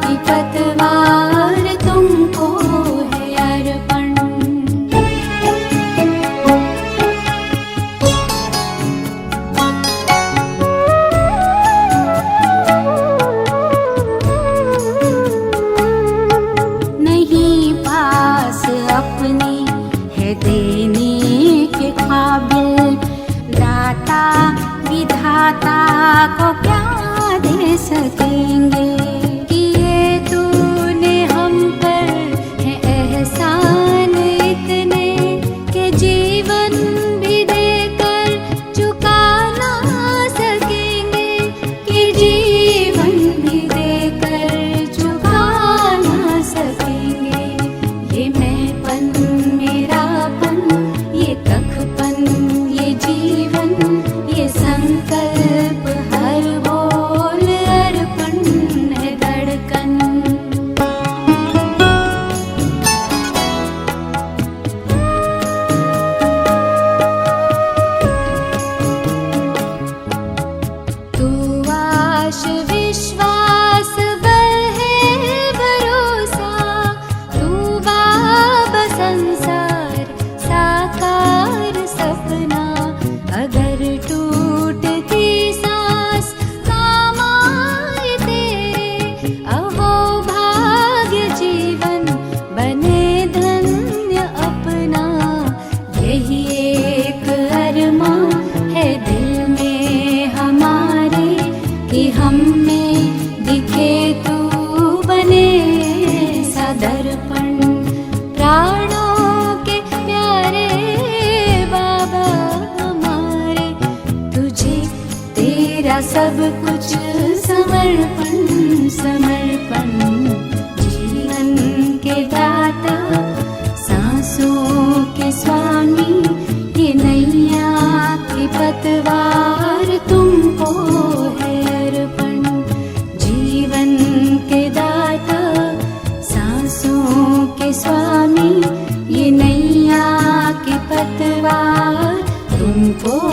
की पतवार तुमको है अर्पण। सब कुछ समर्पण समर्पण जीवन के दाता सांसों के स्वामी ये नैया की पतवार तुमको है अर्पण जीवन के दाता सांसों के स्वामी ये नैया की पतवार तुमको